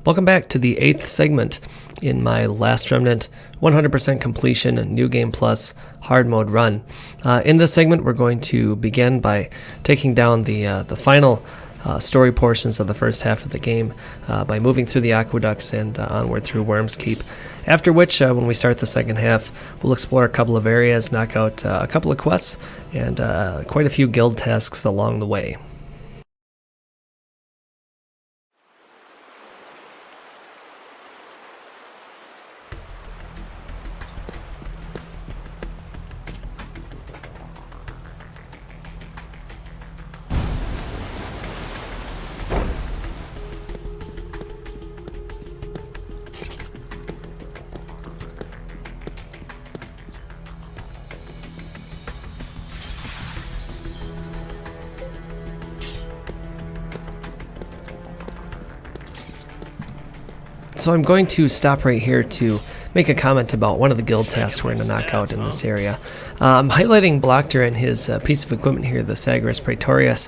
Welcome back to the 8th segment in my last Remnant 100% completion New Game Plus hard mode run. In this segment, we're going to begin by taking down the final story portions of the first half of the game by moving through the Aqueducts and onward through Worm's Keep. After which, when we start the second half, we'll explore a couple of areas, knock out a couple of quests, and quite a few guild tasks along the way. So I'm going to stop right here to make a comment about one of the guild tasks we're going to knock out in this area. I'm highlighting Blockter and his piece of equipment here, the Sagres Praetorius.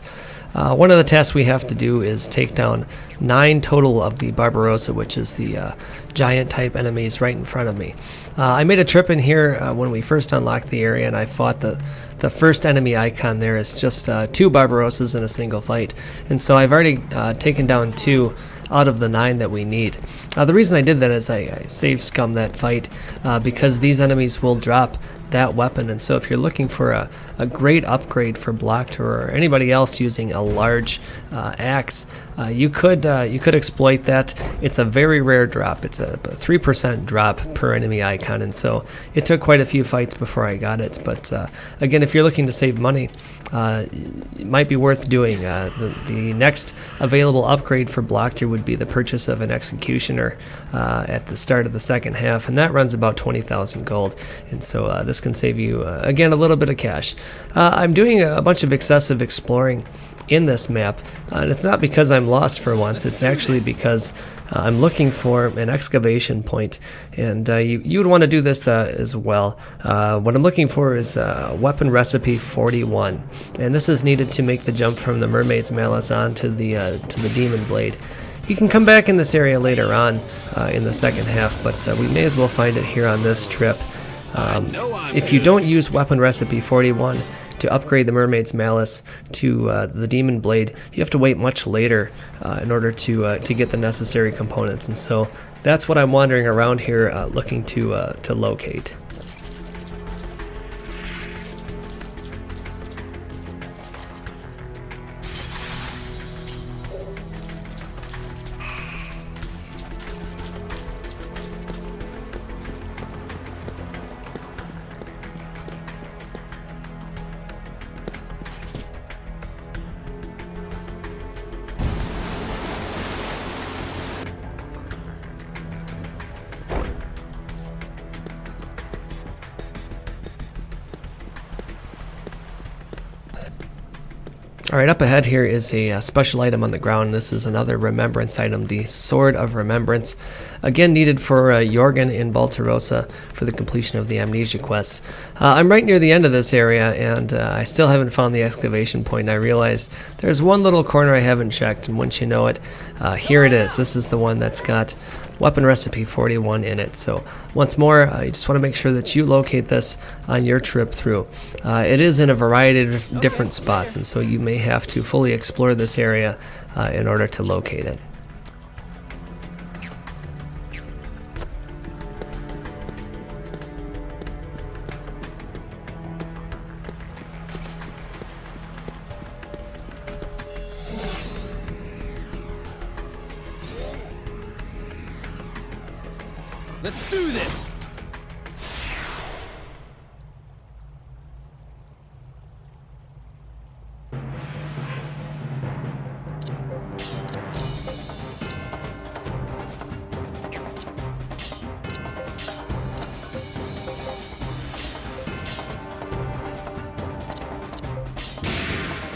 One of the tasks we have to do is take down 9 total of the Barbarossa, which is the giant type enemies right in front of me. I made a trip in here when we first unlocked the area, and I fought the first enemy icon there is just 2 Barbarossas in a single fight. And so I've already taken down 2 out of the 9 that we need. The reason I did that is I save scum that fight because these enemies will drop that weapon, and so if you're looking for a great upgrade for Blockter or anybody else using a large axe, you could exploit that. It's a very rare drop. It's a 3% drop per enemy icon, and so it took quite a few fights before I got it. But again, if you're looking to save money, it might be worth doing. The next available upgrade for Blockter would be the purchase of an Executioner at the start of the second half, and that runs about 20,000 gold, and so this can save you, again, a little bit of cash. I'm doing a bunch of excessive exploring in this map, and it's not because I'm lost for once. It's actually because I'm looking for an excavation point, and you would want to do this as well. What I'm looking for is weapon recipe 41, and this is needed to make the jump from the Mermaid's Malice on to the Demon Blade. You can come back in this area later on in the second half, but we may as well find it here on this trip. If you don't use weapon recipe 41 to upgrade the Mermaid's Malice to the Demon Blade, you have to wait much later in order to get the necessary components, and so that's what I'm wandering around here looking to locate. Alright, up ahead here is a special item on the ground. This is another Remembrance item, the Sword of Remembrance. Again, needed for Jorgen in Baltarossa for the completion of the Amnesia quests. I'm right near the end of this area, and I still haven't found the excavation point. I realized there's one little corner I haven't checked, and once you know it, here it is. This is the one that's got weapon recipe 41 in it. So once more, you just want to make sure that you locate this on your trip through. It is in a variety of different spots, and so you may have to fully explore this area in order to locate it. Let's do this!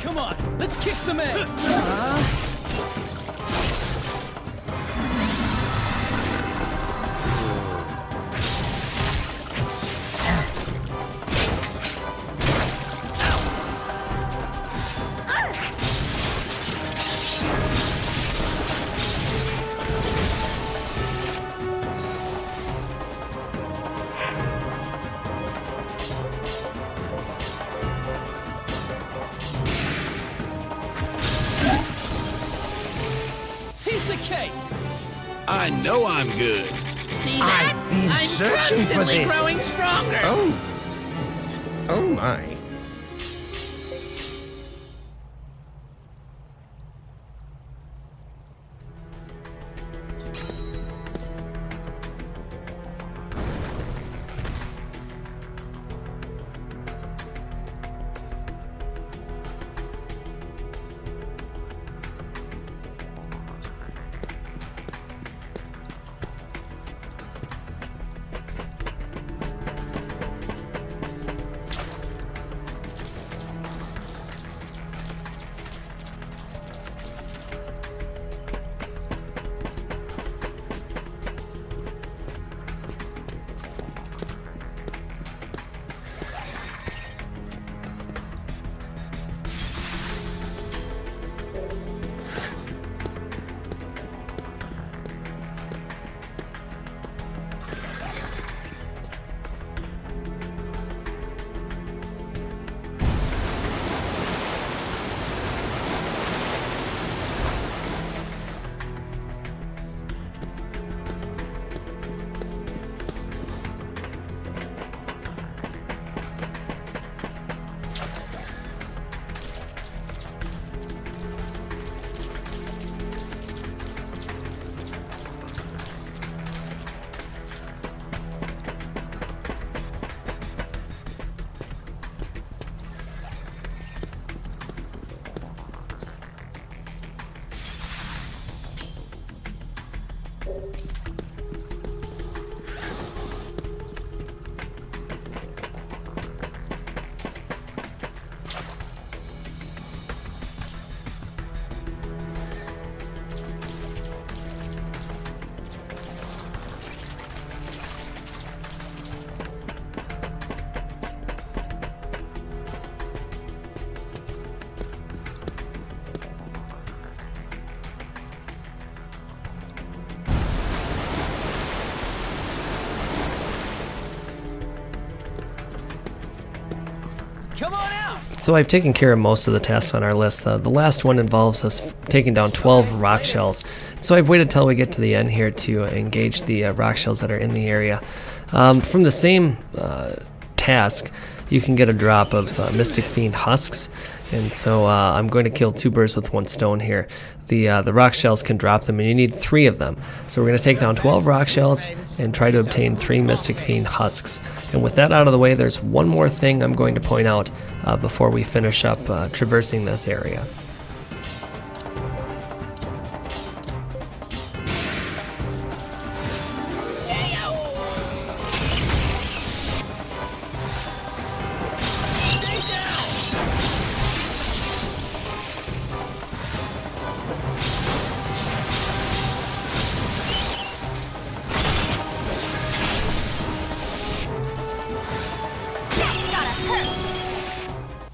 Come on, let's kick some ass! Piece of cake! I know I'm good. See that? I've been I'm searching for constantly this. growing stronger. Oh my. Come on out! So I've taken care of most of the tasks on our list. The last one involves us taking down 12 rock shells. So I've waited till we get to the end here to engage the rock shells that are in the area. From the same task, you can get a drop of Mystic Fiend husks, and so I'm going to kill 2 birds with 1 stone here. The rock shells can drop them, and you need 3 of them. So we're going to take down 12 rock shells and try to obtain 3 Mystic Fiend husks. And with that out of the way, there's one more thing I'm going to point out before we finish up traversing this area.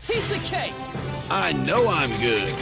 Piece of cake! I know I'm good.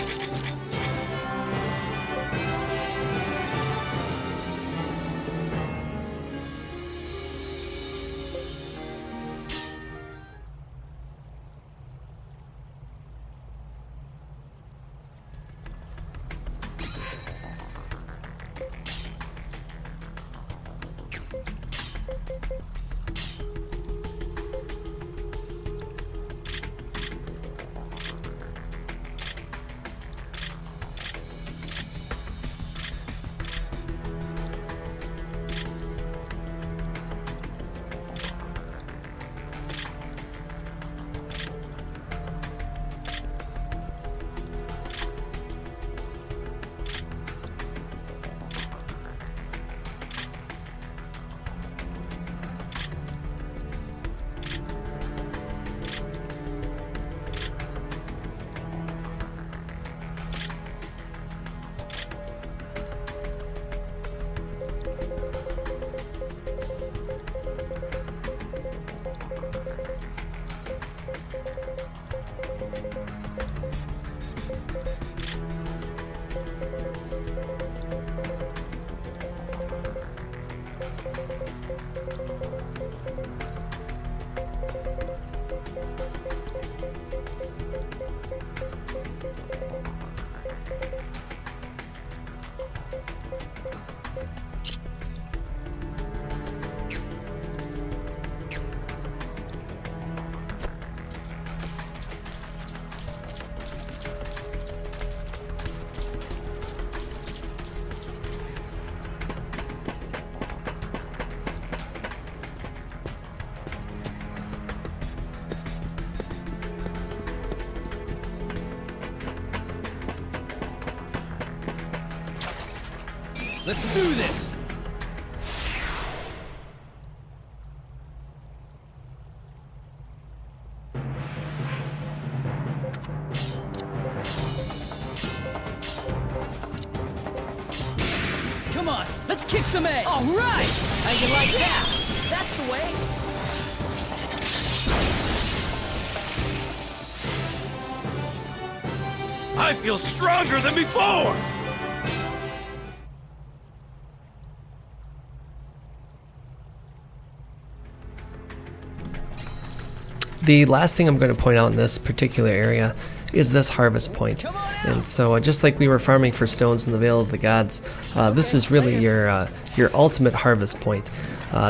Let's do this! Come on, let's kick some ass! All right! How you like that? That's the way! I feel stronger than before! The last thing I'm going to point out in this particular area is this harvest point. And so just like we were farming for stones in the Vale of the Gods, this is really your ultimate harvest point.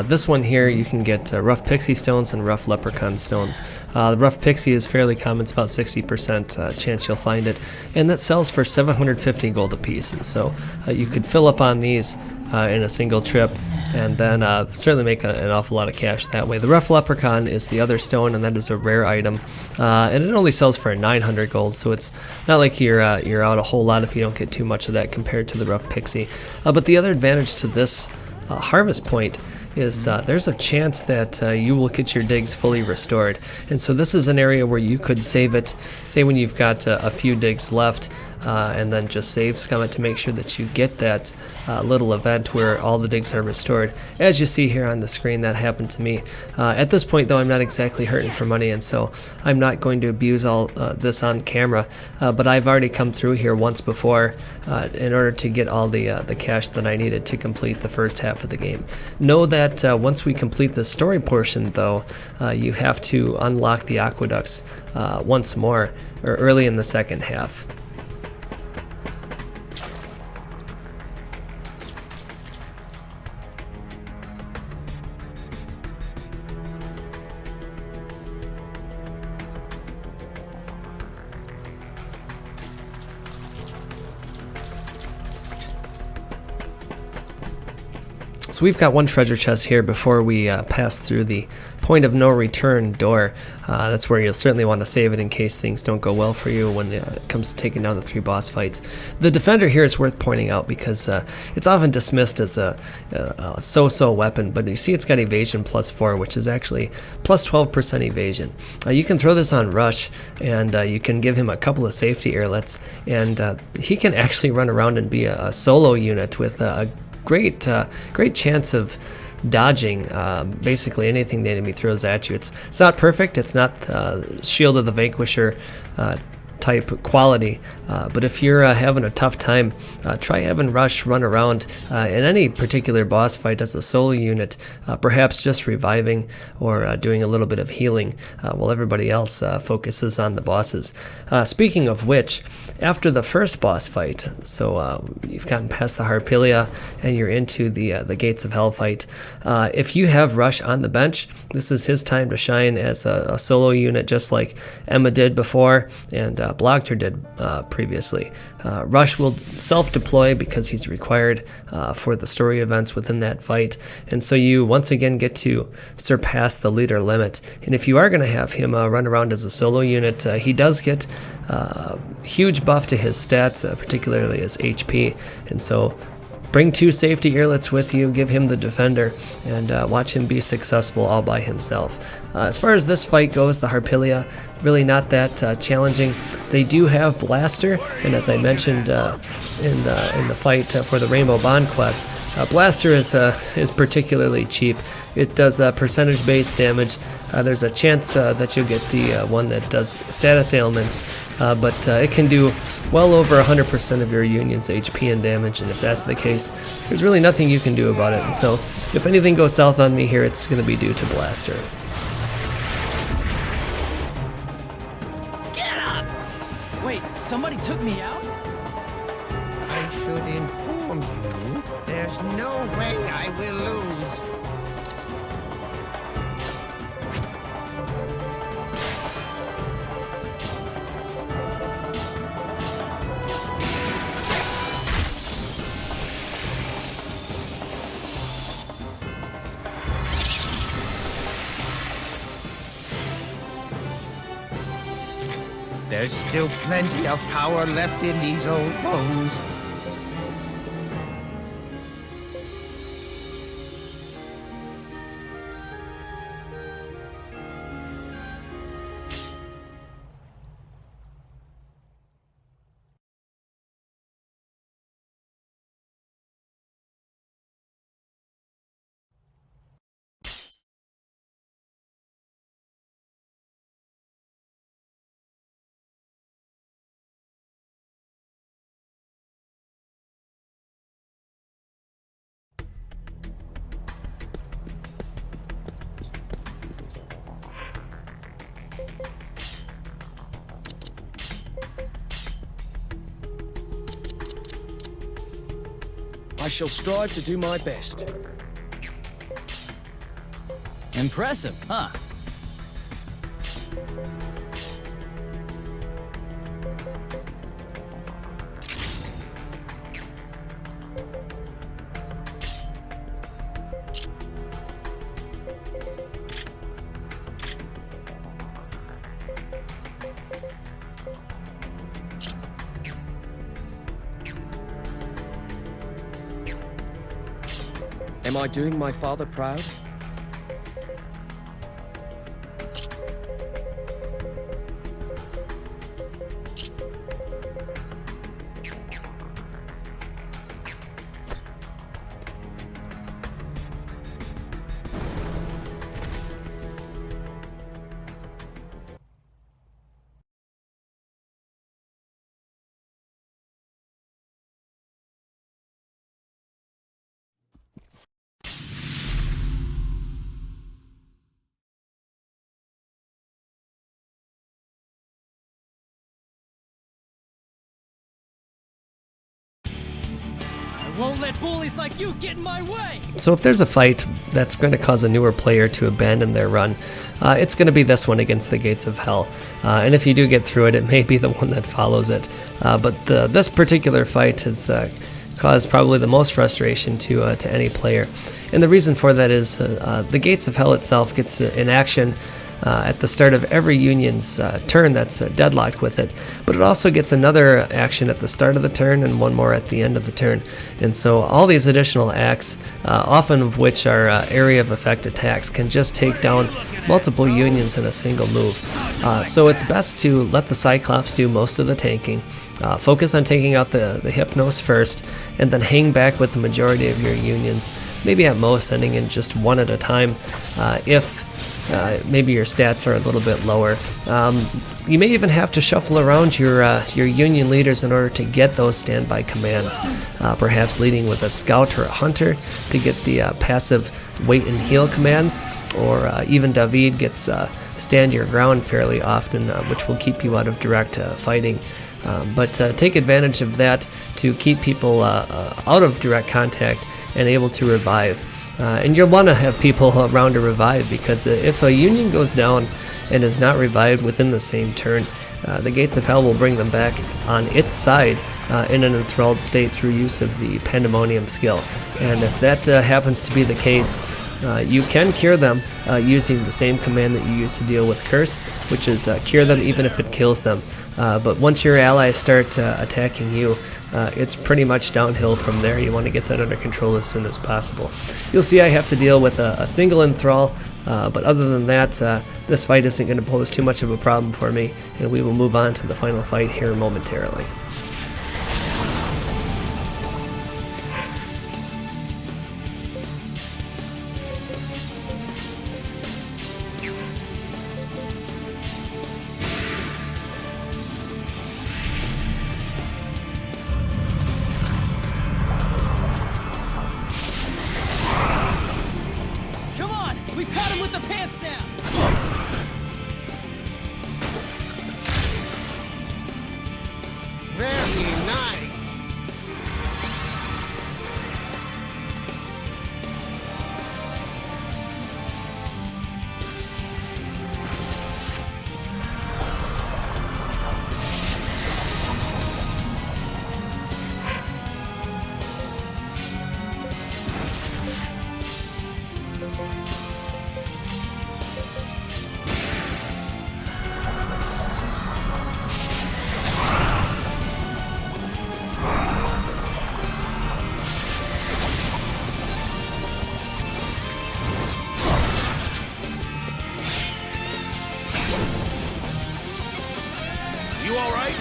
This one here, you can get rough pixie stones and rough leprechaun stones. The rough pixie is fairly common, it's about 60% chance you'll find it, and that sells for 750 gold apiece. And so you could fill up on these in a single trip, and then certainly make an awful lot of cash that way. The rough leprechaun is the other stone, and that is a rare item, and it only sells for 900 gold, so it's not like you're out a whole lot if you don't get too much of that compared to the rough pixie. But the other advantage to this harvest point is there's a chance that you will get your digs fully restored. And so this is an area where you could save it, say when you've got a few digs left, and then just save scum it to make sure that you get that little event where all the digs are restored. As you see here on the screen, that happened to me. At this point though, I'm not exactly hurting for money, and so I'm not going to abuse all this on camera, but I've already come through here once before in order to get all the cash that I needed to complete the first half of the game. Know that once we complete the story portion though, you have to unlock the aqueducts once more, or early in the second half. So we've got one treasure chest here before we pass through the point of no return door. That's where you'll certainly want to save it in case things don't go well for you when it comes to taking down the 3 boss fights. The defender here is worth pointing out because it's often dismissed as a so-so weapon, but you see it's got evasion +4, which is actually plus 12% evasion. You can throw this on Rush, and you can give him a couple of safety airlets, and he can actually run around and be a solo unit with a great chance of dodging basically anything the enemy throws at you. It's not perfect, it's not Shield of the Vanquisher type quality, but if you're having a tough time, try having Rush run around in any particular boss fight as a solo unit, perhaps just reviving or doing a little bit of healing while everybody else focuses on the bosses. Speaking of which, after the first boss fight, so you've gotten past the Harpylia and you're into the Gates of Hell fight, if you have Rush on the bench, this is his time to shine as a solo unit, just like Emma did before and Blogter did previously. Rush will self-deploy because he's required for the story events within that fight, and so you once again get to surpass the leader limit. And if you are going to have him run around as a solo unit, he does get huge buff to his stats, particularly his HP, and so bring 2 safety earlets with you, give him the defender, and watch him be successful all by himself. As far as this fight goes, the Harpylia, really not that challenging. They do have Blaster, and as I mentioned in the fight for the Rainbow Bond quest, Blaster is particularly cheap. It does percentage-based damage. There's a chance that you'll get the one that does status ailments, but it can do well over 100% of your union's HP and damage, and if that's the case, there's really nothing you can do about it. And so if anything goes south on me here, it's going to be due to Blaster. Get up! Wait, somebody took me out? I should inform you, there's no way I will lose. There's still plenty of power left in these old bones. I shall strive to do my best. Impressive, huh? Am I doing my father proud? Won't let bullies like you get in my way! So if there's a fight that's going to cause a newer player to abandon their run, it's going to be this one against the Gates of Hell. And if you do get through it, it may be the one that follows it. But this particular fight has caused probably the most frustration to any player. And the reason for that is the Gates of Hell itself gets in action at the start of every union's turn that's deadlocked with it, but it also gets another action at the start of the turn and one more at the end of the turn. And so all these additional acts, often of which are area of effect attacks, can just take down multiple unions in a single move. So it's best to let the Cyclops do most of the tanking, focus on taking out the Hypnos first, and then hang back with the majority of your unions, maybe at most ending in just one at a time if maybe your stats are a little bit lower. You may even have to shuffle around your union leaders in order to get those standby commands, perhaps leading with a scout or a hunter to get the passive wait and heal commands, or even David gets stand your ground fairly often, which will keep you out of direct fighting. But take advantage of that to keep people out of direct contact and able to revive. And you'll want to have people around to revive, because if a union goes down and is not revived within the same turn, the Gates of Hell will bring them back on its side in an enthralled state through use of the Pandemonium skill. And if that happens to be the case, you can cure them using the same command that you used to deal with Curse, which is cure them even if it kills them. But once your allies start attacking you, it's pretty much downhill from there. You want to get that under control as soon as possible. You'll see I have to deal with a single enthrall, but other than that, this fight isn't going to pose too much of a problem for me, and we will move on to the final fight here momentarily. We've had him with the pants down! Very nice. You all right?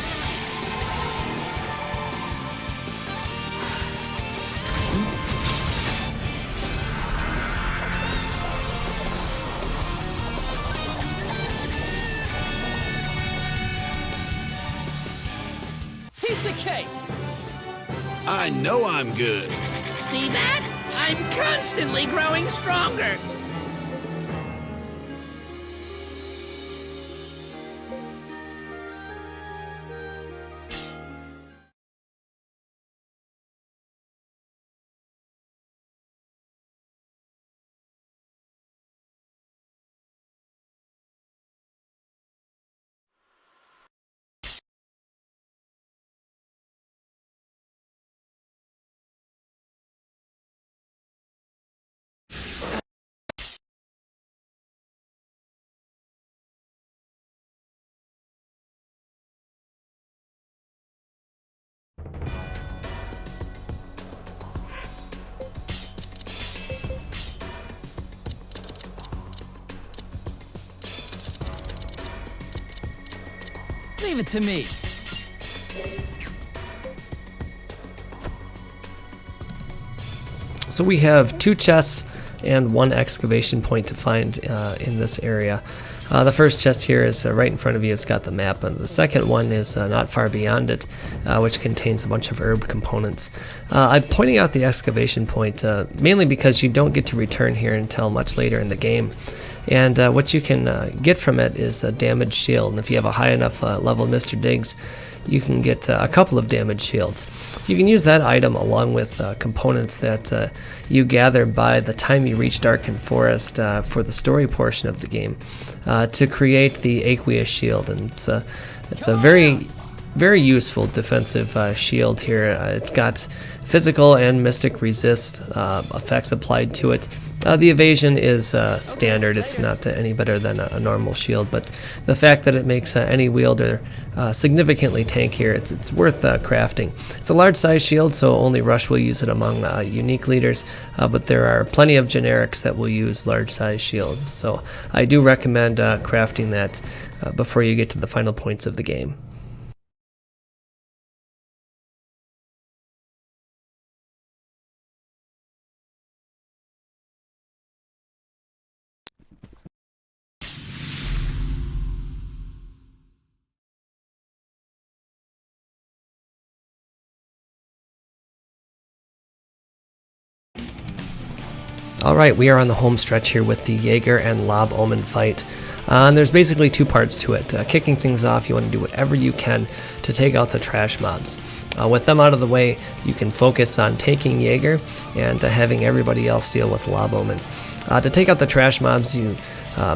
Piece of cake! I know I'm good. See that? I'm constantly growing stronger. Leave it to me. So we have 2 chests and 1 excavation point to find in this area. The first chest here is right in front of you. It's got the map, and the second one is not far beyond it, which contains a bunch of herb components. I'm pointing out the excavation point mainly because you don't get to return here until much later in the game. And what you can get from it is a damage shield, and if you have a high enough level Mr. Diggs, you can get a couple of damage shields. You can use that item along with components that you gather by the time you reach Darkened Forest for the story portion of the game to create the Aqueous Shield, and it's a very useful defensive shield here. It's got physical and mystic resist effects applied to it. The evasion is standard. It's not any better than a normal shield, but the fact that it makes any wielder significantly tankier, it's worth crafting. It's a large size shield, so only Rush will use it among unique leaders, but there are plenty of generics that will use large size shields, so I do recommend crafting that before you get to the final points of the game. Alright, we are on the home stretch here with the Jager and Lob Omen fight. And there's basically 2 parts to it. Kicking things off, you want to do whatever you can to take out the trash mobs. With them out of the way, you can focus on taking Jager and having everybody else deal with Lob Omen. To take out the trash mobs, you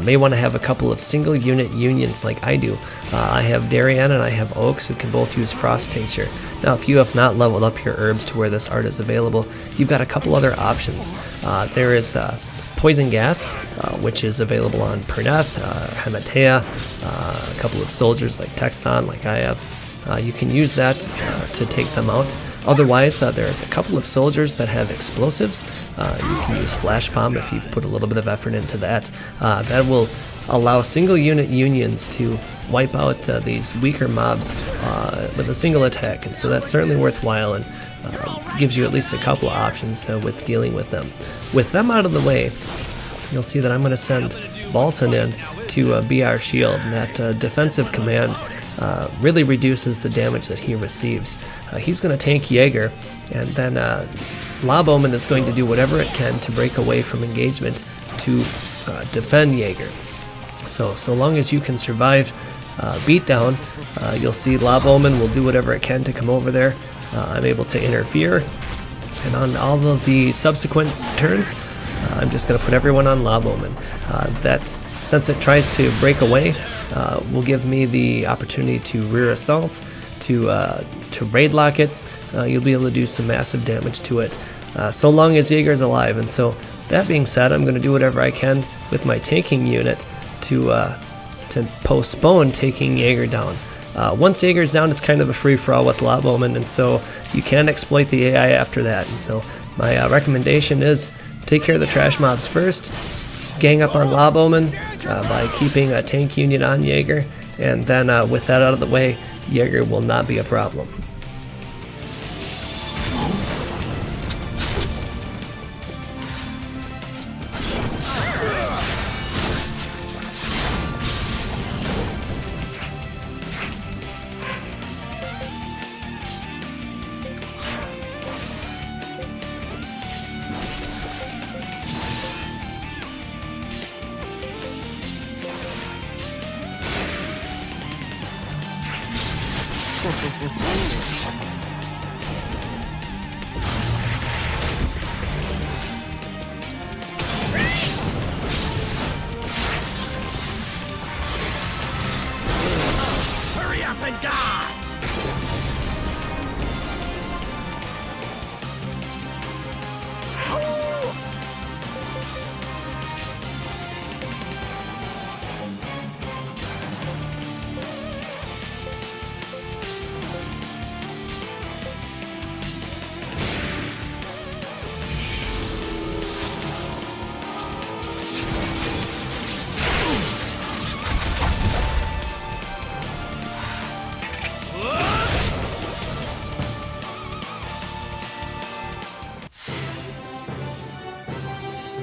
may want to have a couple of single unit unions like I do. I have Darien and I have Oaks, who can both use Frost Tincture. Now if you have not leveled up your herbs to where this art is available, you've got a couple other options. There is Poison Gas, which is available on Perneth, Hematea, a couple of soldiers like Texton, like I have. You can use that to take them out. Otherwise, there's a couple of soldiers that have explosives. You can use Flash Bomb if you've put a little bit of effort into that. That will allow single unit unions to wipe out these weaker mobs with a single attack, and so that's certainly worthwhile and gives you at least a couple of options with dealing with them. With them out of the way, you'll see that I'm going to send Balsan in to be our shield, and that defensive command really reduces the damage that he receives. He's going to tank Jager, and then Lob Omen is going to do whatever it can to break away from engagement to defend Jager. So long as you can survive beatdown, you'll see Lob Omen will do whatever it can to come over there. I'm able to interfere, and on all of the subsequent turns, I'm just going to put everyone on Lob Omen. Since it tries to break away, will give me the opportunity to rear assault, to raid lock it. You'll be able to do some massive damage to it, so long as Jaeger's alive. And so, that being said, I'm going to do whatever I can with my tanking unit to postpone taking Jaeger down. Once Jaeger's down, it's kind of a free-for-all with Lob Omen, and so you can exploit the AI after that. And so my recommendation is take care of the trash mobs first, gang up on Lob Omen by keeping a tank unit on Jaeger, and then with that out of the way, Jaeger will not be a problem.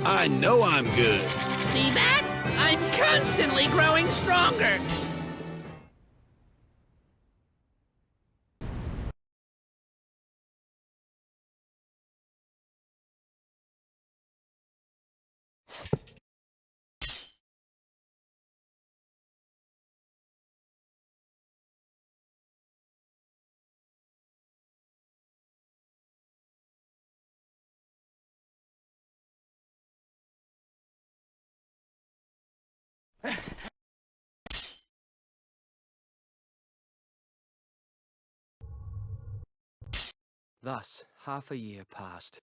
I know I'm good. See that? I'm constantly growing stronger. Thus, half a year passed.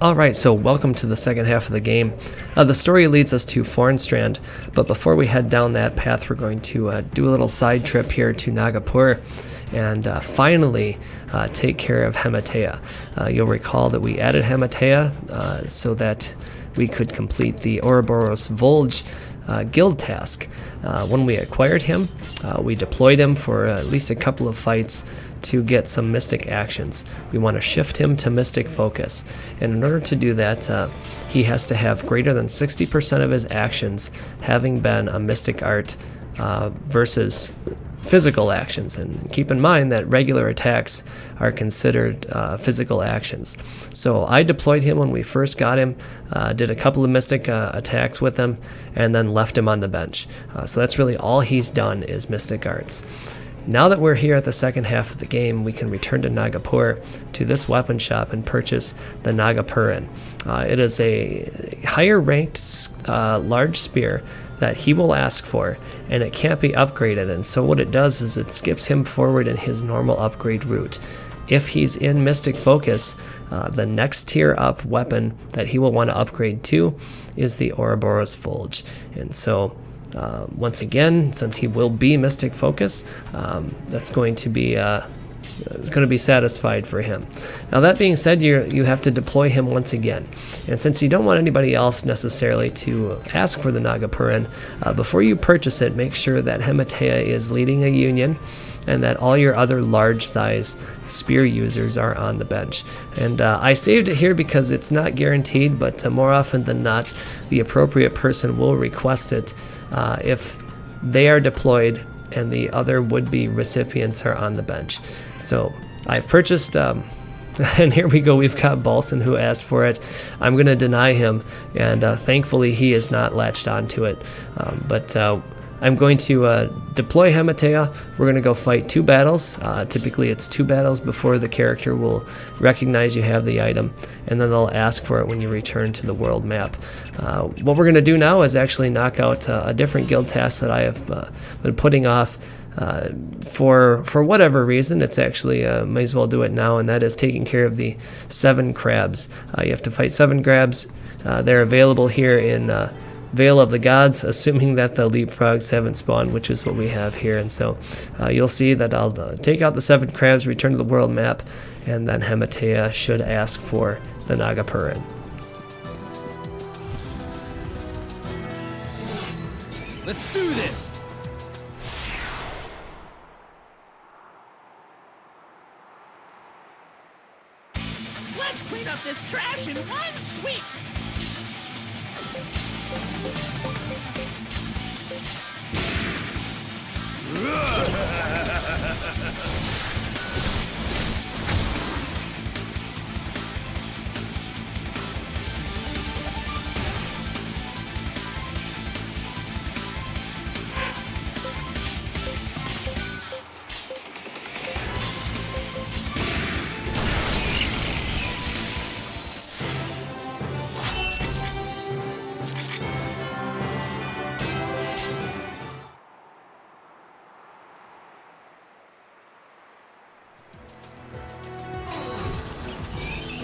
Alright, so welcome to the second half of the game. The story leads us to Fornstrand, but before we head down that path, we're going to do a little side trip here to Nagapur and finally take care of Hematea. You'll recall that we added Hematea so that we could complete the Ouroboros Volge guild task. When we acquired him, we deployed him for at least a couple of fights to get some mystic actions. We want to shift him to mystic focus, and in order to do that, he has to have greater than 60% of his actions having been a mystic art versus physical actions. And keep in mind that regular attacks are considered physical actions. So I deployed him when we first got him, did a couple of mystic attacks with him, and then left him on the bench. So that's really all he's done is mystic arts. Now that we're here at the second half of the game, we can return to Nagapur to this weapon shop and purchase the Nagapuran. It is a higher ranked large spear that he will ask for, and it can't be upgraded, and so what it does is it skips him forward in his normal upgrade route. If he's in Mystic Focus, the next tier up weapon that he will want to upgrade to is the Ouroboros Volge. And so once again, since he will be Mystic Focus, that's going to be it's going to be satisfied for him. Now that being said, you have to deploy him once again, and since you don't want anybody else necessarily to ask for the Nagapuran, before you purchase it, make sure that Hematea is leading a union and that all your other large size spear users are on the bench. And I saved it here because it's not guaranteed, but more often than not the appropriate person will request it if they are deployed and the other would-be recipients are on the bench. So I've purchased, and here we go, we've got Balson who asked for it. I'm going to deny him, and thankfully he is not latched onto it. But I'm going to deploy Hematea. We're going to go fight 2 battles. Typically it's 2 battles before the character will recognize you have the item, and then they'll ask for it when you return to the world map. What we're going to do now is actually knock out a different guild task that I have been putting off for whatever reason. It's actually, might as well do it now, and that is taking care of the 7 crabs. You have to fight 7 crabs. They're available here in Vale of the Gods, assuming that the leapfrogs haven't spawned, which is what we have here. And so you'll see that I'll take out the 7 crabs, return to the world map, and then Hematea should ask for the Nagapuran. Let's do this! Let's clean up this trash in one sweep!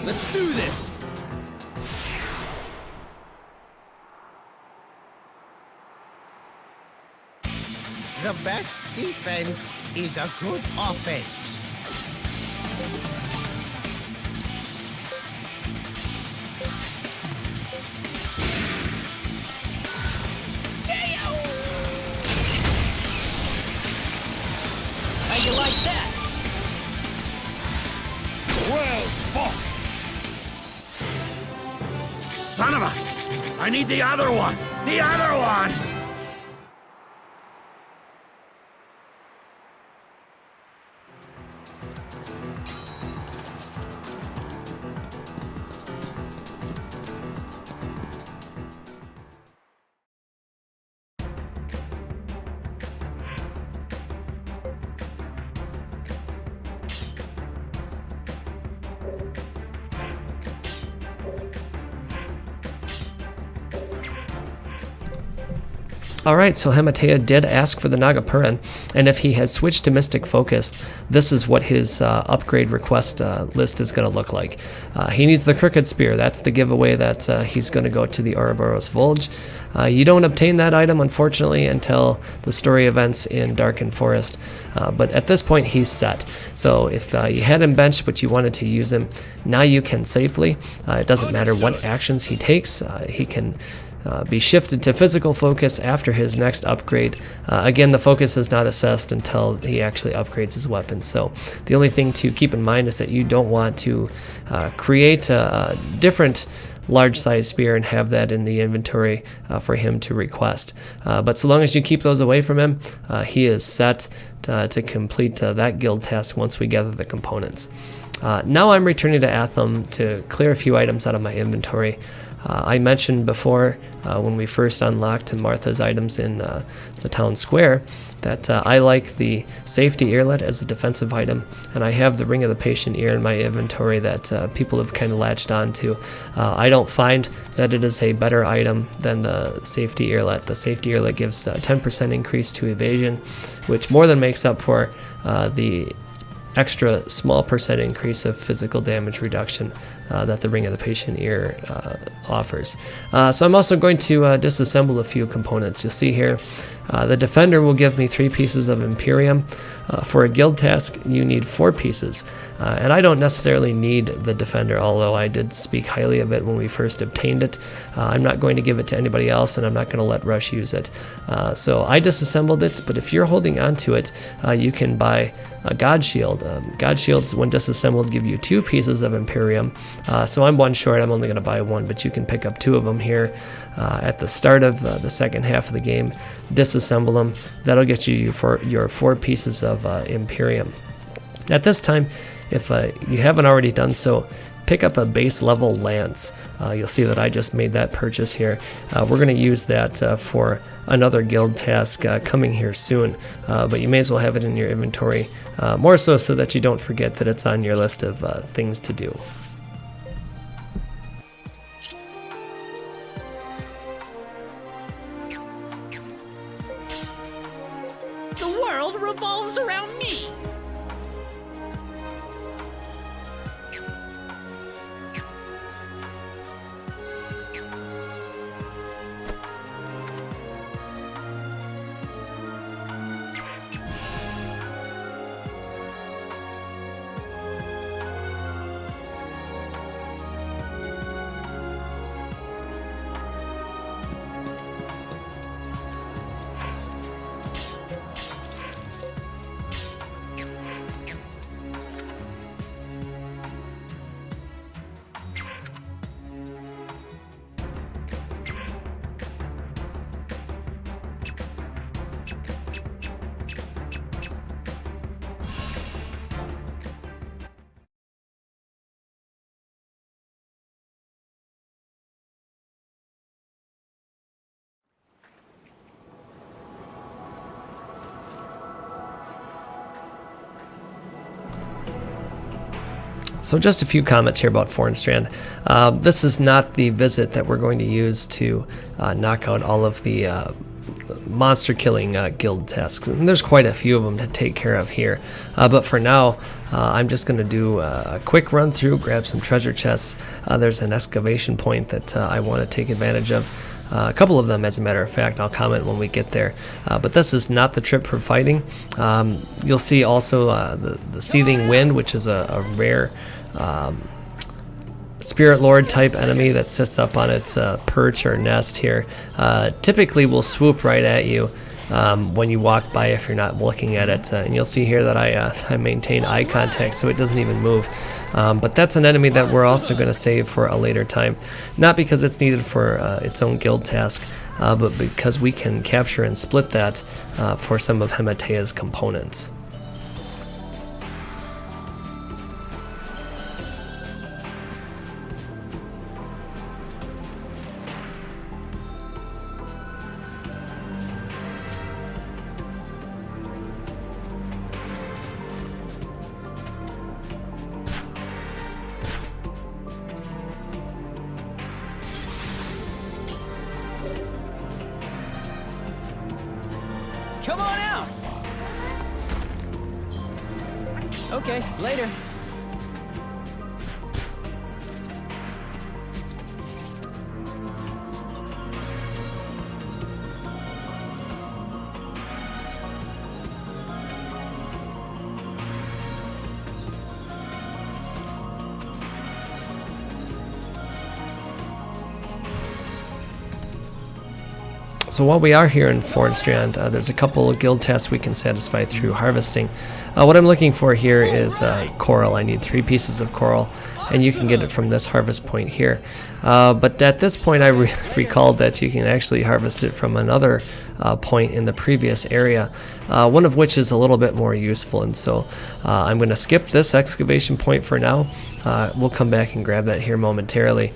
Let's do this! The best defense is a good offense. How you like that? Well fought! Son of a... I need the other one! The other one! Alright, so Hematea did ask for the Nagapuran, and if he has switched to Mystic Focus, this is what his upgrade request list is going to look like. He needs the Crooked Spear. That's the giveaway that he's going to go to the Ouroboros Volge. You don't obtain that item, unfortunately, until the story events in Darkened Forest, but at this point he's set. So if you had him benched but you wanted to use him, now you can safely. It doesn't matter what actions he takes. He can be shifted to physical focus after his next upgrade. Again, the focus is not assessed until he actually upgrades his weapon. So the only thing to keep in mind is that you don't want to create a different large size spear and have that in the inventory for him to request. But so long as you keep those away from him, he is set to complete that guild task once we gather the components. Now I'm returning to Atham to clear a few items out of my inventory. I mentioned before when we first unlocked Martha's items in the town square that I like the safety earlet as a defensive item, and I have the Ring of the Patient Ear in my inventory that people have kind of latched onto. I don't find that it is a better item than the safety earlet. The safety earlet gives a 10% increase to evasion, which more than makes up for the extra small percent increase of physical damage reduction that the Ring of the Patient Ear offers. So I'm also going to disassemble a few components. You'll see here the Defender will give me 3 pieces of Imperium. For a guild task you need 4 pieces, and I don't necessarily need the Defender, although I did speak highly of it when we first obtained it. I'm not going to give it to anybody else, and I'm not going to let Rush use it. So I disassembled it, but if you're holding on to it, you can buy a God Shield. God Shields, when disassembled, give you 2 pieces of Imperium. So I'm 1 short. I'm only going to buy 1, but you can pick up 2 of them here at the start of the second half of the game. Disassemble them. That'll get you for your 4 pieces of Imperium. At this time, if you haven't already done so, pick up a base level lance. You'll see that I just made that purchase here. We're going to use that for another guild task coming here soon, but you may as well have it in your inventory, more so that you don't forget that it's on your list of things to do. The world revolves around me. So just a few comments here about Fornstrand. This is not the visit that we're going to use to knock out all of the monster killing guild tasks, and there's quite a few of them to take care of here. But for now, I'm just going to do a quick run through, grab some treasure chests. There's an excavation point that I want to take advantage of. A couple of them, as a matter of fact. I'll comment when we get there. But this is not the trip for fighting. You'll see also the Seething Wind, which is a rare Spirit Lord type enemy that sits up on its perch or nest here. Typically will swoop right at you when you walk by if you're not looking at it. And you'll see here that I maintain eye contact so it doesn't even move. But that's an enemy that we're also going to save for a later time. Not because it's needed for its own guild task, but because we can capture and split that for some of Hematea's components. Come on out! Okay, later. So while we are here in Fornstrand, there's a couple of guild tasks we can satisfy through harvesting. What I'm looking for here is coral. I need 3 pieces of coral, and you can get it from this harvest point here. But at this point I recalled that you can actually harvest it from another point in the previous area, one of which is a little bit more useful, and so I'm going to skip this excavation point for now. We'll come back and grab that here momentarily.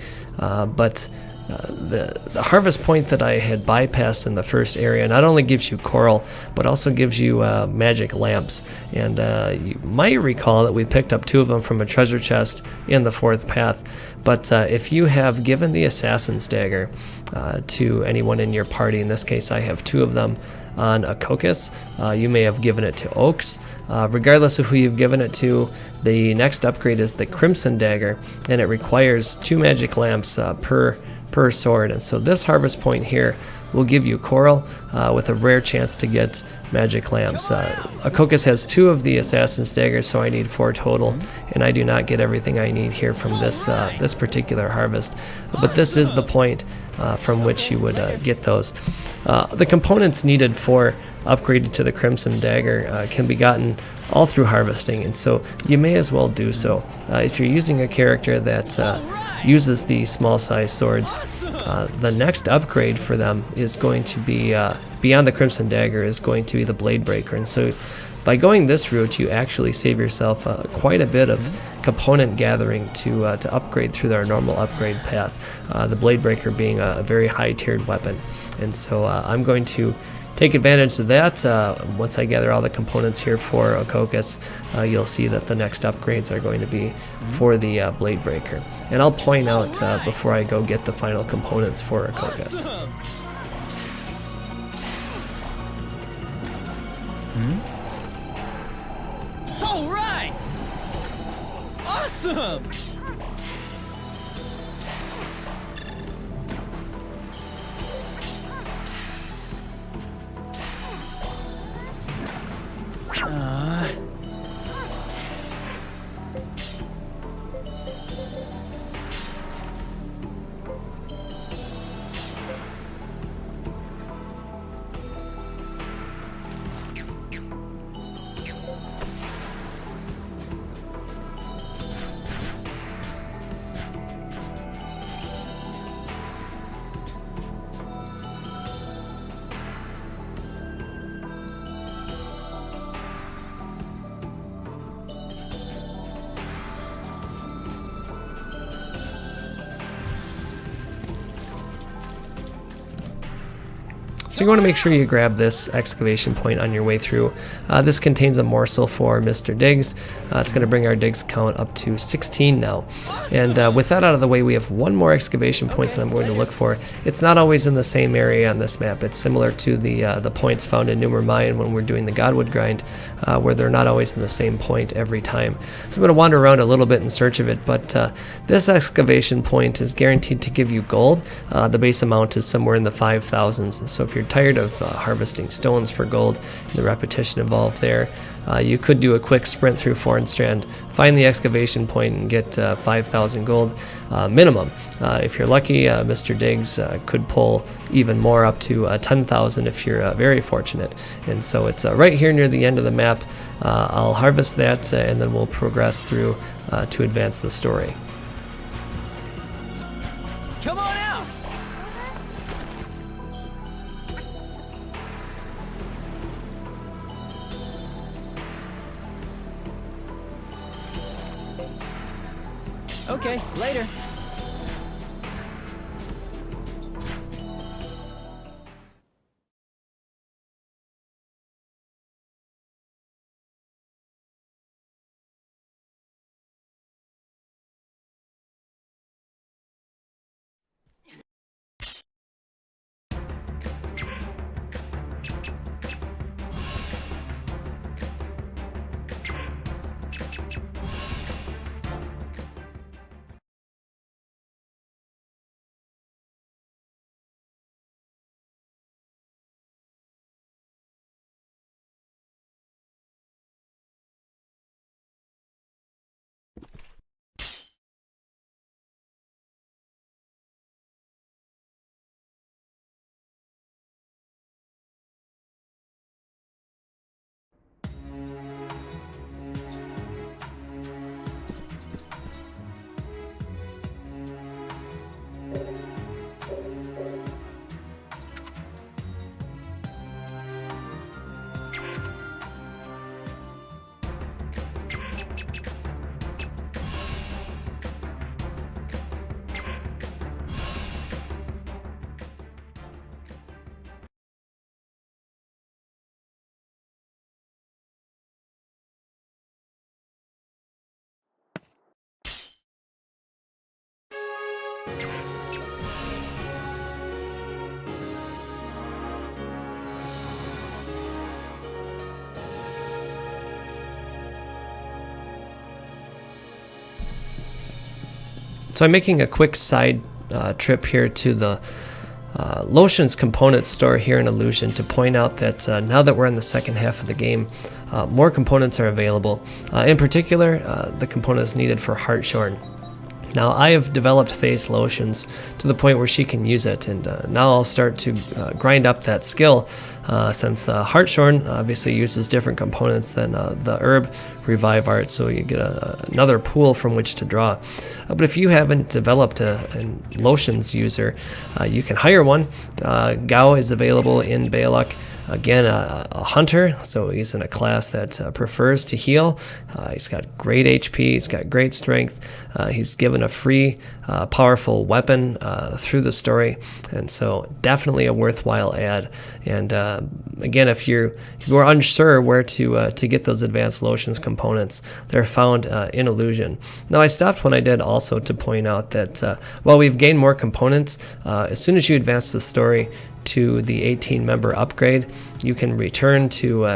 The harvest point that I had bypassed in the first area not only gives you coral, but also gives you magic lamps. And you might recall that we picked up 2 of them from a treasure chest in the 4th path. But if you have given the Assassin's Dagger to anyone in your party, in this case I have 2 of them on Aqueducts, you may have given it to Oaks. Regardless of who you've given it to, the next upgrade is the Crimson Dagger, and it requires 2 magic lamps per sword. And so this harvest point here will give you coral with a rare chance to get magic lamps. Aqueducts has 2 of the Assassin's Daggers, so I need 4 total, and I do not get everything I need here from this this particular harvest. But this is the point from which you would get those. The components needed for upgraded to the Crimson Dagger can be gotten all through harvesting, and so you may as well do so. If you're using a character that uses the small size swords, the next upgrade for them is going to be, beyond the Crimson Dagger, is going to be the Blade Breaker. And so by going this route, you actually save yourself quite a bit of component gathering to upgrade through their normal upgrade path, the Blade Breaker being a very high tiered weapon. And so I'm going to take advantage of that. Once I gather all the components here for Aqueducts, you'll see that the next upgrades are going to be for the Blade Breaker. And I'll point out before I go get the final components for Aqueducts. All right! Awesome! So you want to make sure you grab this excavation point on your way through. This contains a morsel for Mr. Diggs. It's going to bring our digs count up to 16 now. And with that out of the way, we have one more excavation point that I'm going to look for. It's not always in the same area on this map. It's similar to the points found in Numer Mine when we're doing the Godwood grind, where they're not always in the same point every time. So I'm going to wander around a little bit in search of it, but this excavation point is guaranteed to give you gold. The base amount is somewhere in the 5,000s, so if you're tired of harvesting stones for gold and the repetition involved there, you could do a quick sprint through Fornstrand, find the excavation point, and get 5,000 gold minimum. If you're lucky, Mr. Diggs could pull even more, up to 10,000 if you're very fortunate. And so it's right here near the end of the map. I'll harvest that, and then we'll progress through to advance the story. Come on out! Okay, later. So I'm making a quick side trip here to the Lotions component store here in Illusion to point out that now that we're in the second half of the game, more components are available. In particular, the components needed for Heartshorn. Now I have developed Face Lotions to the point where she can use it, and now I'll start to grind up that skill, since Heartshorn obviously uses different components than the herb Revive Art, so you get another pool from which to draw. But if you haven't developed a Lotions user, you can hire one. Raoh is available in Balok. Again, a hunter, so he's in a class that prefers to heal. He's got great HP, he's got great strength. He's given a free, powerful weapon through the story, and so definitely a worthwhile add. And again, if you're unsure where to get those advanced Lotions components, they're found in Illusion. Now, I stopped when I did also to point out that while we've gained more components, as soon as you advance the story to the 18-member upgrade, you can return to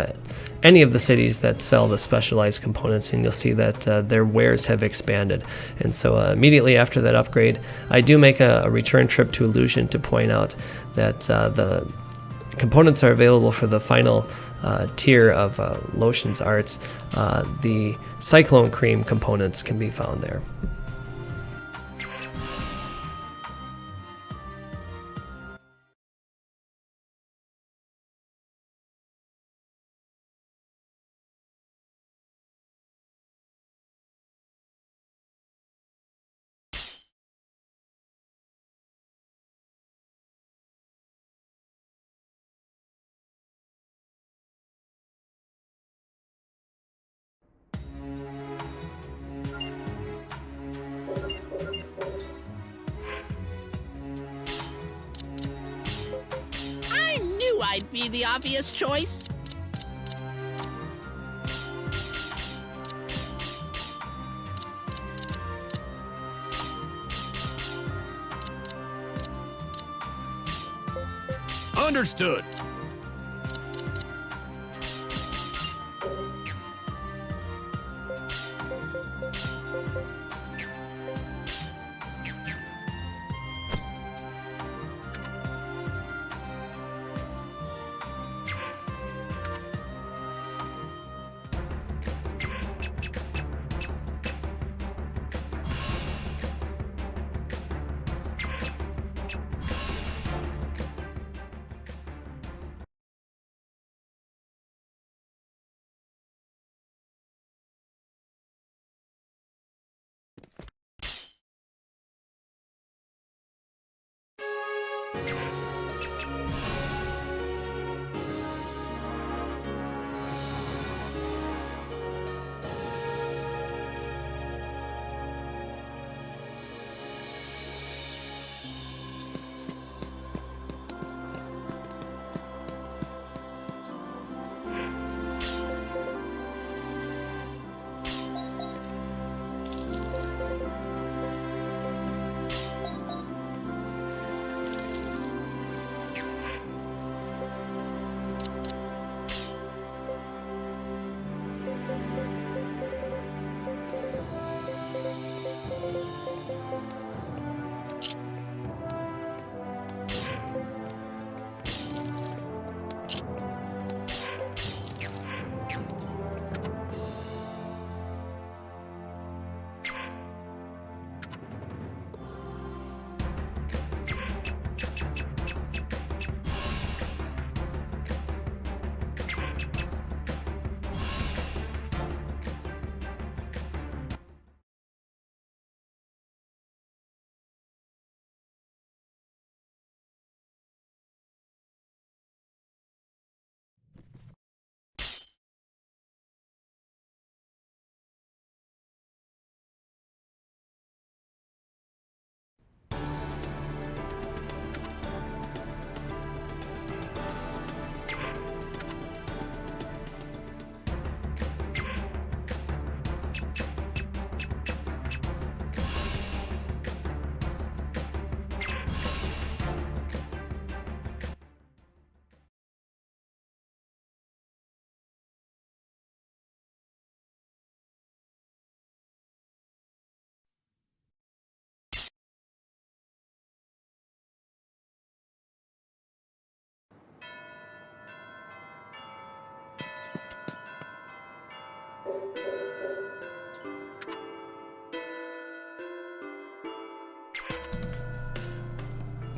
any of the cities that sell the specialized components, and you'll see that their wares have expanded. And so immediately after that upgrade, I do make a return trip to Illusion to point out that the components are available for the final tier of Lotions Arts. The Cyclone Cream components can be found there. be the obvious choice? Understood.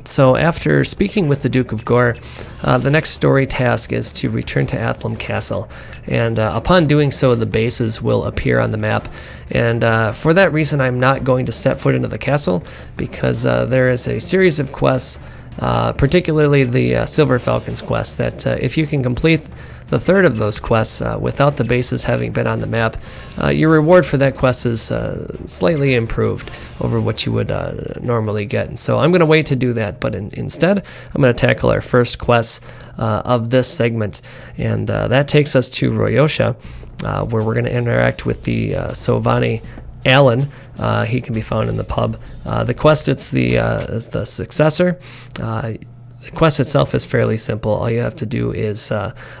So after speaking with the Duke of Gore, the next story task is to return to Athlum Castle, and upon doing so the bases will appear on the map, and for that reason I'm not going to set foot into the castle, because there is a series of quests, particularly the Silver Falcons quest, that if you can complete the third of those quests without the bases having been on the map, your reward for that quest is slightly improved over what you would normally get. And so I'm going to wait to do that, but instead I'm going to tackle our first quest of this segment, and that takes us to Royosha, where we're going to interact with the Sovani Alan. He can be found in the pub. The quest is the Successor. The quest itself is fairly simple. All you have to do is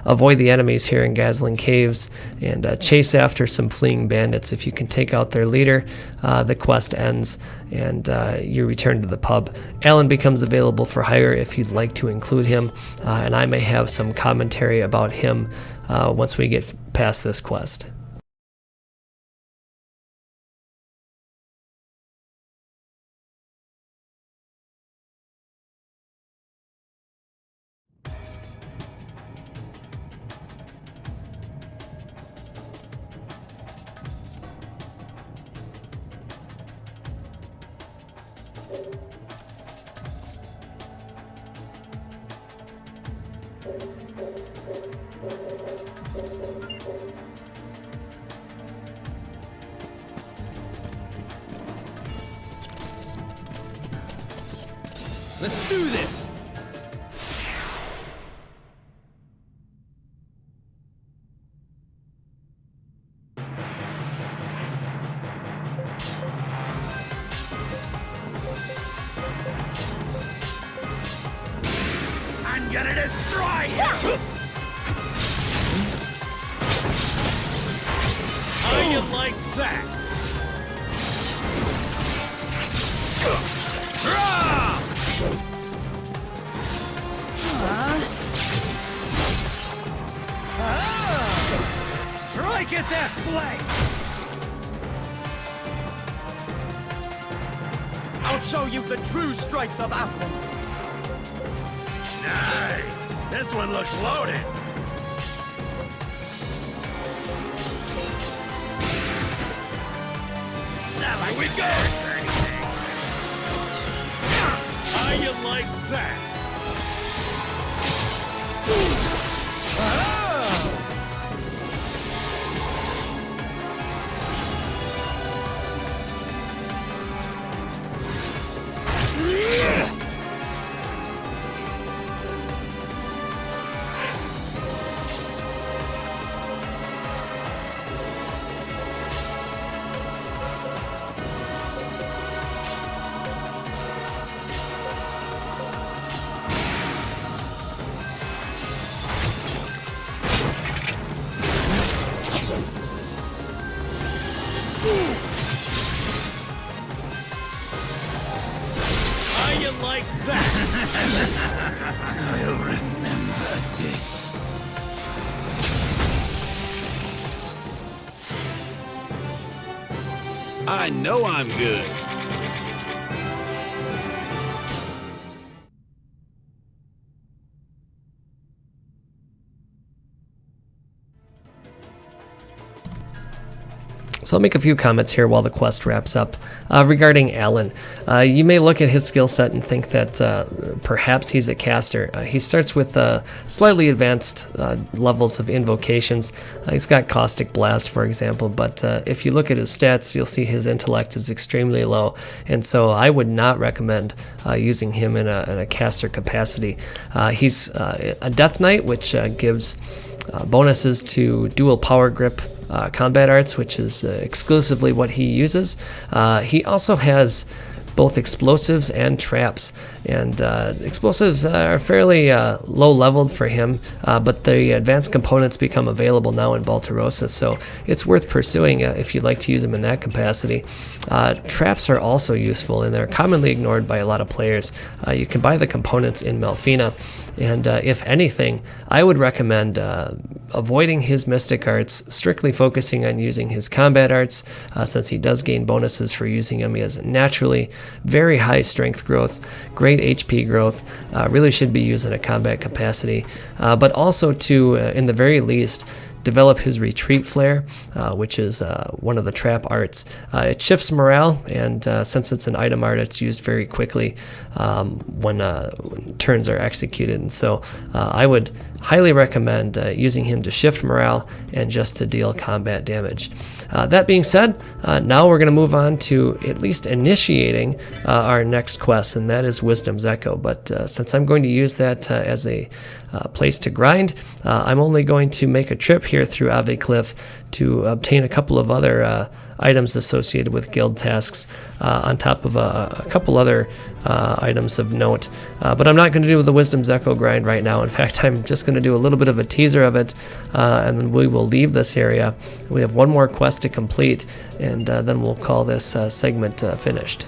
avoid the enemies here in Gazling Caves and chase after some fleeing bandits. If you can take out their leader, the quest ends and you return to the pub. Alan becomes available for hire if you'd like to include him, and I may have some commentary about him once we get past this quest. Let's do this! you like that? Strike at that flank! I'll show you the true strength of Athlon. Nice! This one looks loaded. Not like we go or anything. How you like that? Like that. I'll remember this. I know I'm good. So I'll make a few comments here while the quest wraps up. Regarding Alan, you may look at his skill set and think that perhaps he's a caster. He starts with slightly advanced levels of invocations. He's got Caustic Blast, for example, but if you look at his stats, you'll see his intellect is extremely low, and so I would not recommend using him in a caster capacity. He's a Death Knight, which gives bonuses to dual power grip combat arts, which is exclusively what he uses. He also has both explosives and traps, and explosives are fairly low leveled for him, but the advanced components become available now in Baltarosa, so it's worth pursuing if you'd like to use them in that capacity. Traps are also useful, and they're commonly ignored by a lot of players. You can buy the components in Melfina, and if anything, I would recommend avoiding his mystic arts, strictly focusing on using his combat arts, since he does gain bonuses for using them. He has naturally very high strength growth, great HP growth, really should be used in a combat capacity, but also to, in the very least, develop his retreat flare, which is one of the trap arts. It shifts morale, and since it's an item art, it's used very quickly when turns are executed, and so I would highly recommend using him to shift morale and just to deal combat damage. That being said, now we're going to move on to at least initiating our next quest, and that is Wisdom's Echo. But since I'm going to use that as a place to grind, I'm only going to make a trip here through Ave Cliff to obtain a couple of other items associated with guild tasks, on top of a couple other items of note. But I'm not going to do the Wisdom's Echo grind right now. In fact, I'm just going to do a little bit of a teaser of it, and then we will leave this area. We have one more quest to complete, and then we'll call this segment finished.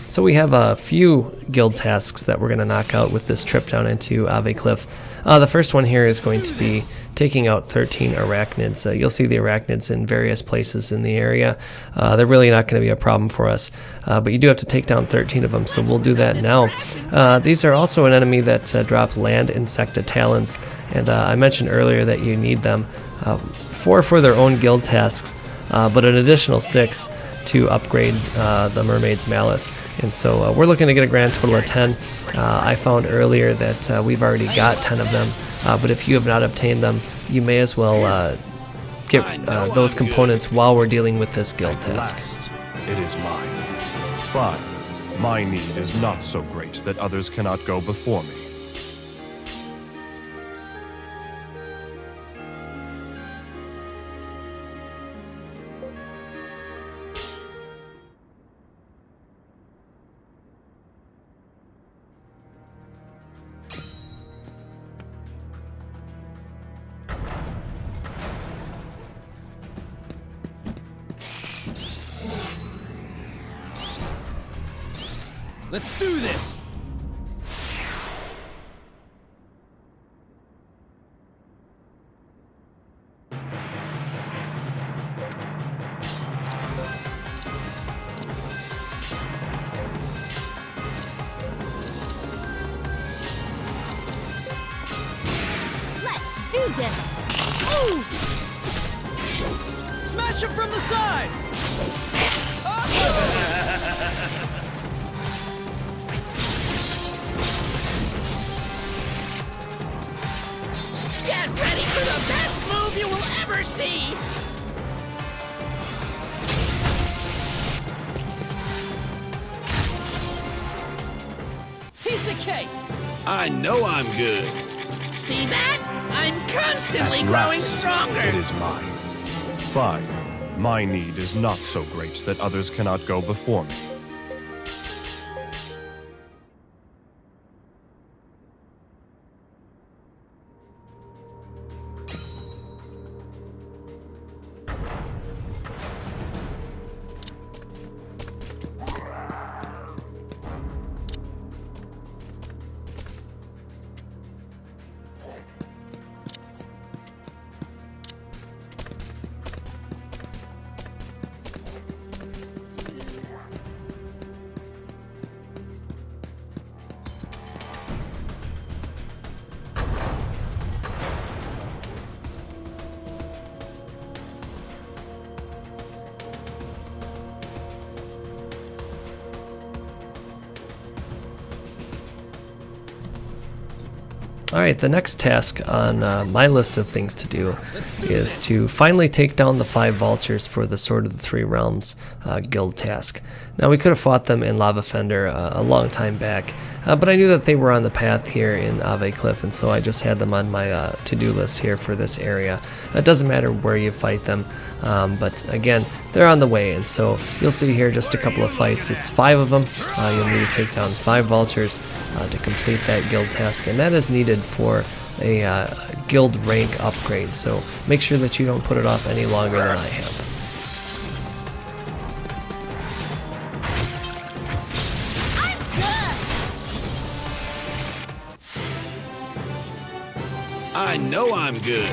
So we have a few guild tasks that we're going to knock out with this trip down into Ave Cliff. The first one here is going to be taking out 13 arachnids. You'll see the arachnids in various places in the area. They're really not going to be a problem for us, but you do have to take down 13 of them, so we'll do that now. These are also an enemy that drop land insecta talons, and I mentioned earlier that you need them, 4 for their own guild tasks, but an additional 6 to upgrade the Mermaid's Malice. And so we're looking to get a grand total of 10. I found earlier that we've already got 10 of them, but if you have not obtained them, you may as well get those components while we're dealing with this guild task. Last, it is mine. But my need is not so great that others cannot go before me. Let's do this! Let's do this! Ooh! Smash him from the side! Get ready for the best move you will ever see! Piece of cake! I know I'm good. See that? I'm constantly At growing last, stronger! it is mine. Fine. My need is not so great that others cannot go before me. Alright, the next task on my list of things to do is to finally take down the 5 vultures for the Sword of the Three Realms guild task. Now, we could have fought them in Lava Fender a long time back, but I knew that they were on the path here in Ave Cliff, and so I just had them on my to-do list here for this area. It doesn't matter where you fight them, but again, they're on the way, and so you'll see here just a couple of fights. It's 5 of them. You'll need to take down 5 vultures to complete that guild task, and that is needed for a guild rank upgrade, so make sure that you don't put it off any longer than I have. I know I'm good.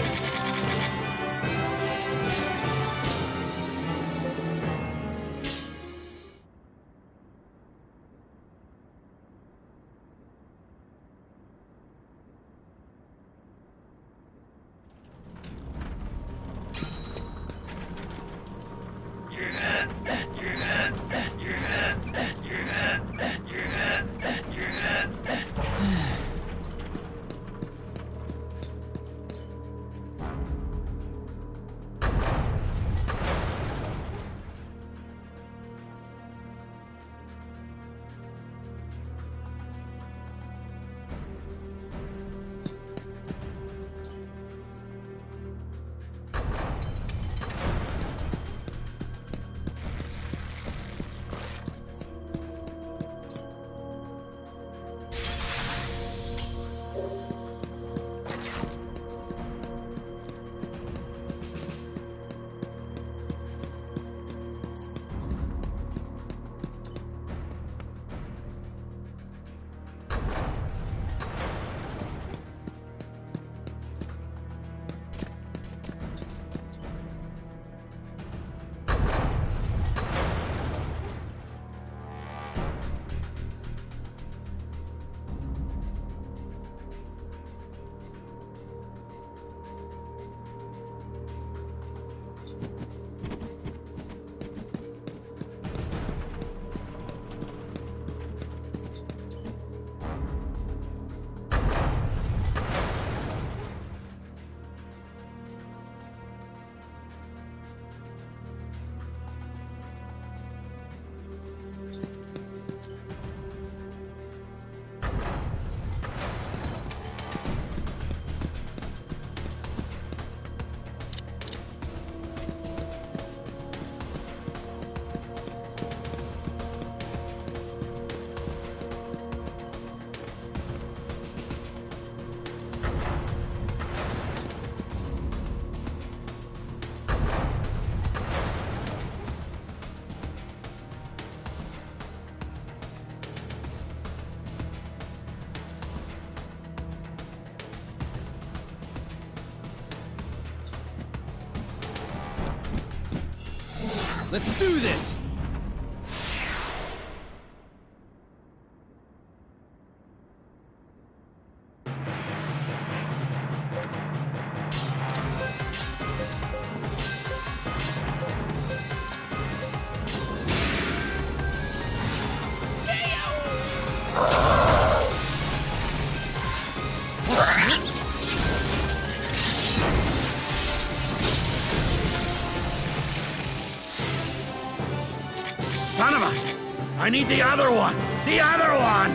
Let's do this! Son of a... I need the other one! The other one!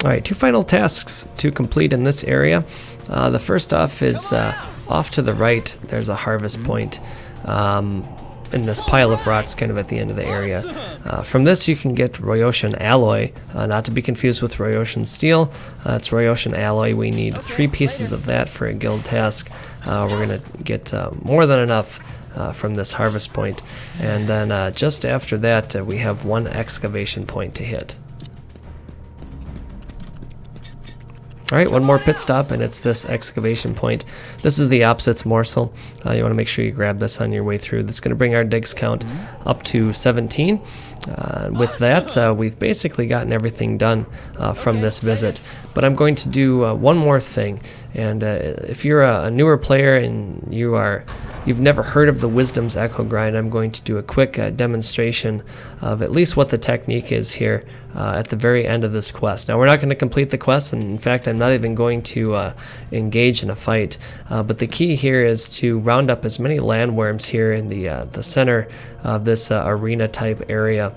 Alright, two final tasks to complete in this area. The first off is off to the right. There's a harvest point in this pile of rocks kind of at the end of the area. From this you can get Rhaotian alloy, not to be confused with Rhaotian steel. It's Rhaotian alloy. We need 3 pieces of that for a guild task. We're going to get more than enough from this harvest point. And then just after that we have 1 excavation point to hit. Alright, one more pit stop, and it's this excavation point. This is the Opsis Morsel. You want to make sure you grab this on your way through. That's going to bring our digs count up to 17. With that, we've basically gotten everything done from this visit. But I'm going to do one more thing. And if you're a newer player and you've never heard of the Wisdom's Echo Grind, I'm going to do a quick demonstration of at least what the technique is here at the very end of this quest. Now, we're not going to complete the quest, and in fact, I'm not even going to engage in a fight. But the key here is to round up as many landworms here in the center of this arena type area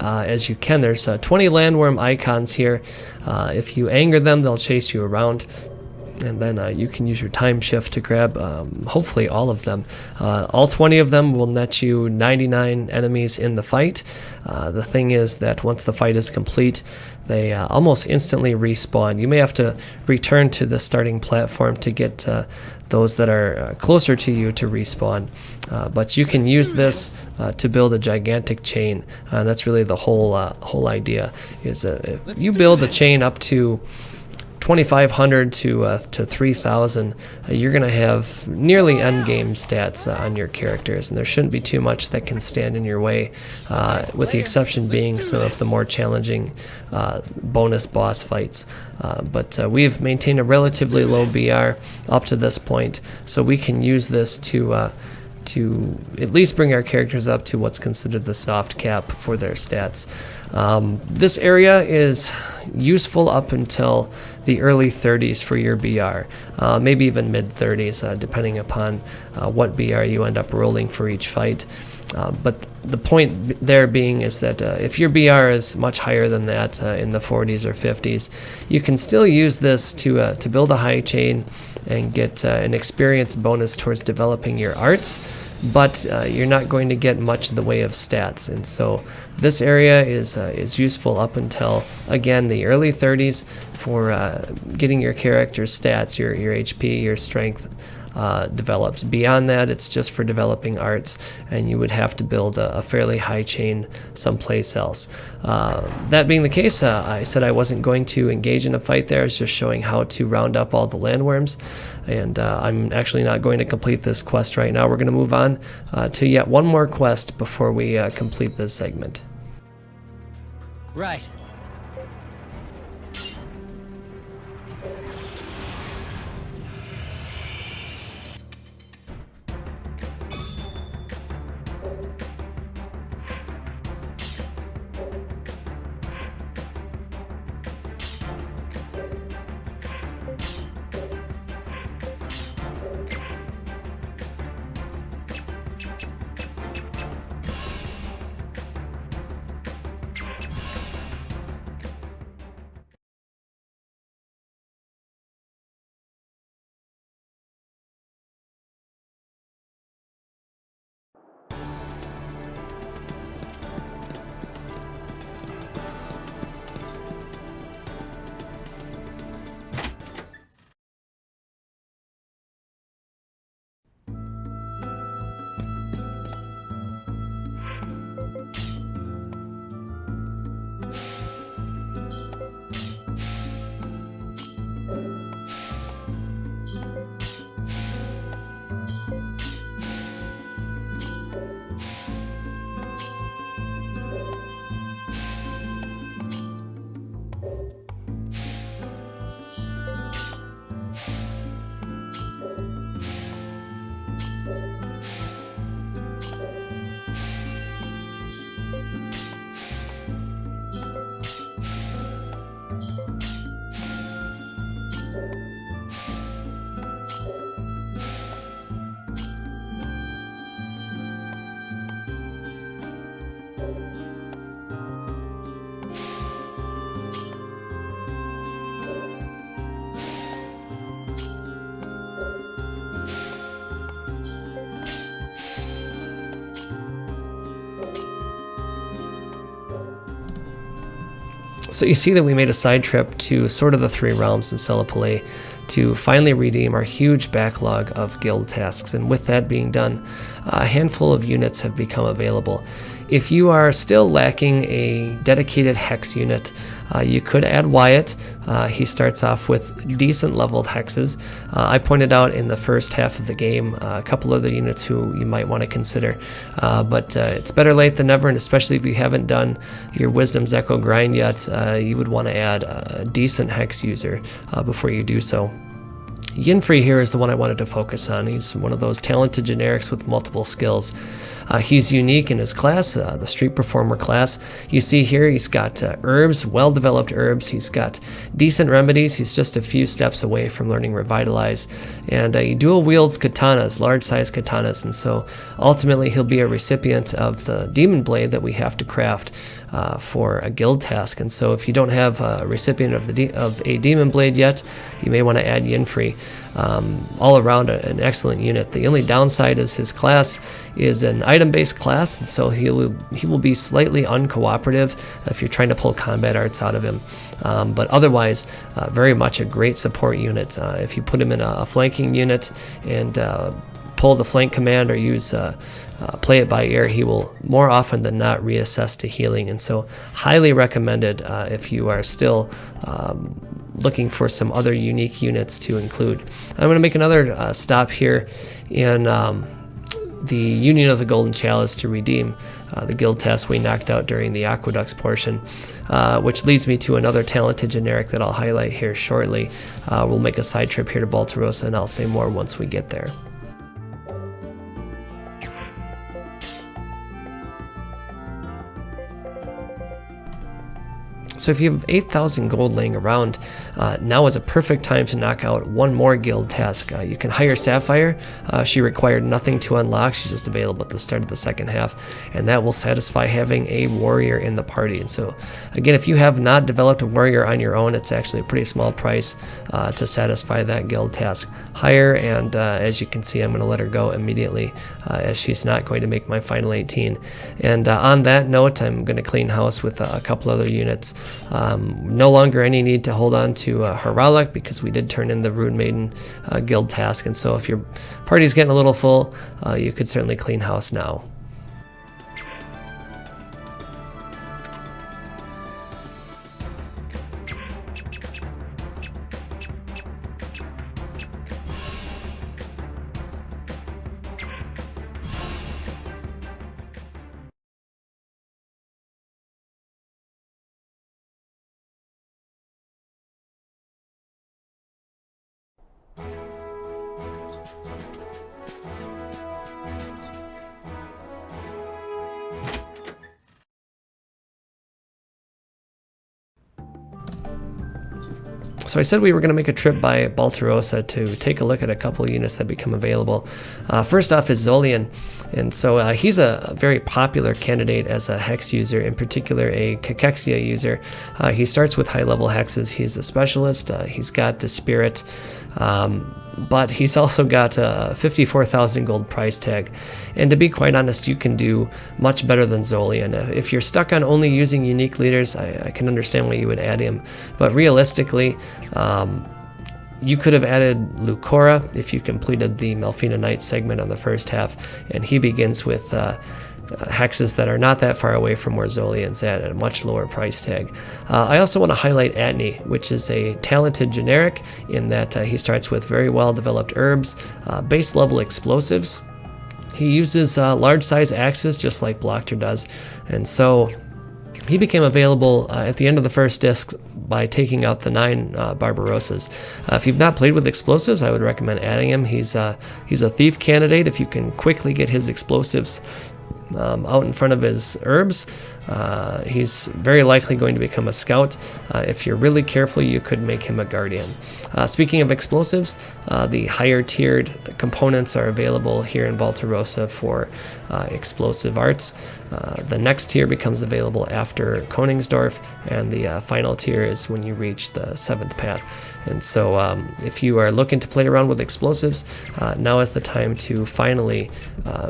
as you can. There's 20 landworm icons here. If you anger them, they'll chase you around. And then you can use your time shift to grab hopefully all of them. All 20 of them will net you 99 enemies in the fight. The thing is that once the fight is complete, they almost instantly respawn. You may have to return to the starting platform to get those that are closer to you to respawn. But you can use this to build a gigantic chain. That's really the whole idea. Is if you build a chain up to 2,500 to 3,000, you're going to have nearly endgame stats on your characters, and there shouldn't be too much that can stand in your way, with the exception being some of the more challenging bonus boss fights. But we've maintained a relatively low BR up to this point, so we can use this to at least bring our characters up to what's considered the soft cap for their stats. This area is useful up until the early 30s for your BR, maybe even mid 30s, depending upon what BR you end up rolling for each fight. But the point there being is that if your BR is much higher than that, in the 40s or 50s, you can still use this to build a high chain and get an experience bonus towards developing your arts, but you're not going to get much in the way of stats. And so this area is useful up until, again, the early 30s for getting your character's stats, your HP, your strength developed. Beyond that, it's just for developing arts, and you would have to build a fairly high chain someplace else. That being the case, I said I wasn't going to engage in a fight there. I was just showing how to round up all the landworms, and I'm actually not going to complete this quest right now. We're going to move on to yet one more quest before we complete this segment. Right. So you see that we made a side trip to sort of the Three Realms in Selipole to finally redeem our huge backlog of guild tasks, and with that being done, a handful of units have become available. If you are still lacking a dedicated hex unit, you could add Wyatt. He starts off with decent leveled hexes. I pointed out in the first half of the game a couple other units who you might want to consider, but it's better late than never, and especially if you haven't done your Wisdom's Echo grind yet, you would want to add a decent hex user before you do so. Yinfree here is the one I wanted to focus on. He's one of those talented generics with multiple skills. He's unique in his class, the Street Performer class. You see here he's got herbs, well-developed herbs. He's got decent remedies. He's just a few steps away from learning Revitalize. And he dual wields katanas, large-sized katanas, and so ultimately he'll be a recipient of the Demon Blade that we have to craft for a guild task. And so if you don't have a recipient of a Demon Blade yet, you may want to add Yinfree. All around an excellent unit. The only downside is his class is an item-based class, and so he will be slightly uncooperative if you're trying to pull combat arts out of him. But otherwise, very much a great support unit. If you put him in a flanking unit and pull the flank command or use play it by ear, he will more often than not reassess to healing, and so highly recommended if you are still looking for some other unique units to include. I'm going to make another stop here in the Union of the Golden Chalice to redeem the guild task we knocked out during the Aqueducts portion, which leads me to another talented generic that I'll highlight here shortly. We'll make a side trip here to Baltarosa, and I'll say more once we get there. So if you have 8,000 gold laying around, now is a perfect time to knock out one more guild task. You can hire Sapphire. She required nothing to unlock. She's just available at the start of the second half, and that will satisfy having a warrior in the party. And so again, if you have not developed a warrior on your own, it's actually a pretty small price to satisfy that guild task. Hire, and as you can see, I'm going to let her go immediately as she's not going to make my final 18. And on that note, I'm going to clean house with a couple other units. No longer any need to hold on to Rhagoh, because we did turn in the Rune Maiden guild task, and so if your party's getting a little full, you could certainly clean house now. So I said we were going to make a trip by Baltarossa to take a look at a couple of units that become available. First off is Zolian, and so he's a very popular candidate as a hex user, in particular a Cachexia user. He starts with high level hexes. He's a specialist. He's got Dispirit, but he's also got a 54,000 gold price tag. And to be quite honest, you can do much better than Zolian. If you're stuck on only using unique leaders, I can understand why you would add him. But realistically, you could have added Lucora if you completed the Melfina Knight segment on the first half, and he begins with hexes that are not that far away from where Zolian's at a much lower price tag. I also want to highlight Atney, which is a talented generic in that he starts with very well developed herbs, base level explosives. He uses large size axes just like Blockter does, and so he became available at the end of the first disc by taking out the 9 Barbarossas. If you've not played with explosives, I would recommend adding him. He's a thief candidate if you can quickly get his explosives out in front of his herbs. He's very likely going to become a scout. If you're really careful, you could make him a guardian. Speaking of explosives, the higher tiered components are available here in Baltarossa for explosive arts. The next tier becomes available after Koningsdorf, and the final tier is when you reach the 7th path. And so if you are looking to play around with explosives, now is the time to finally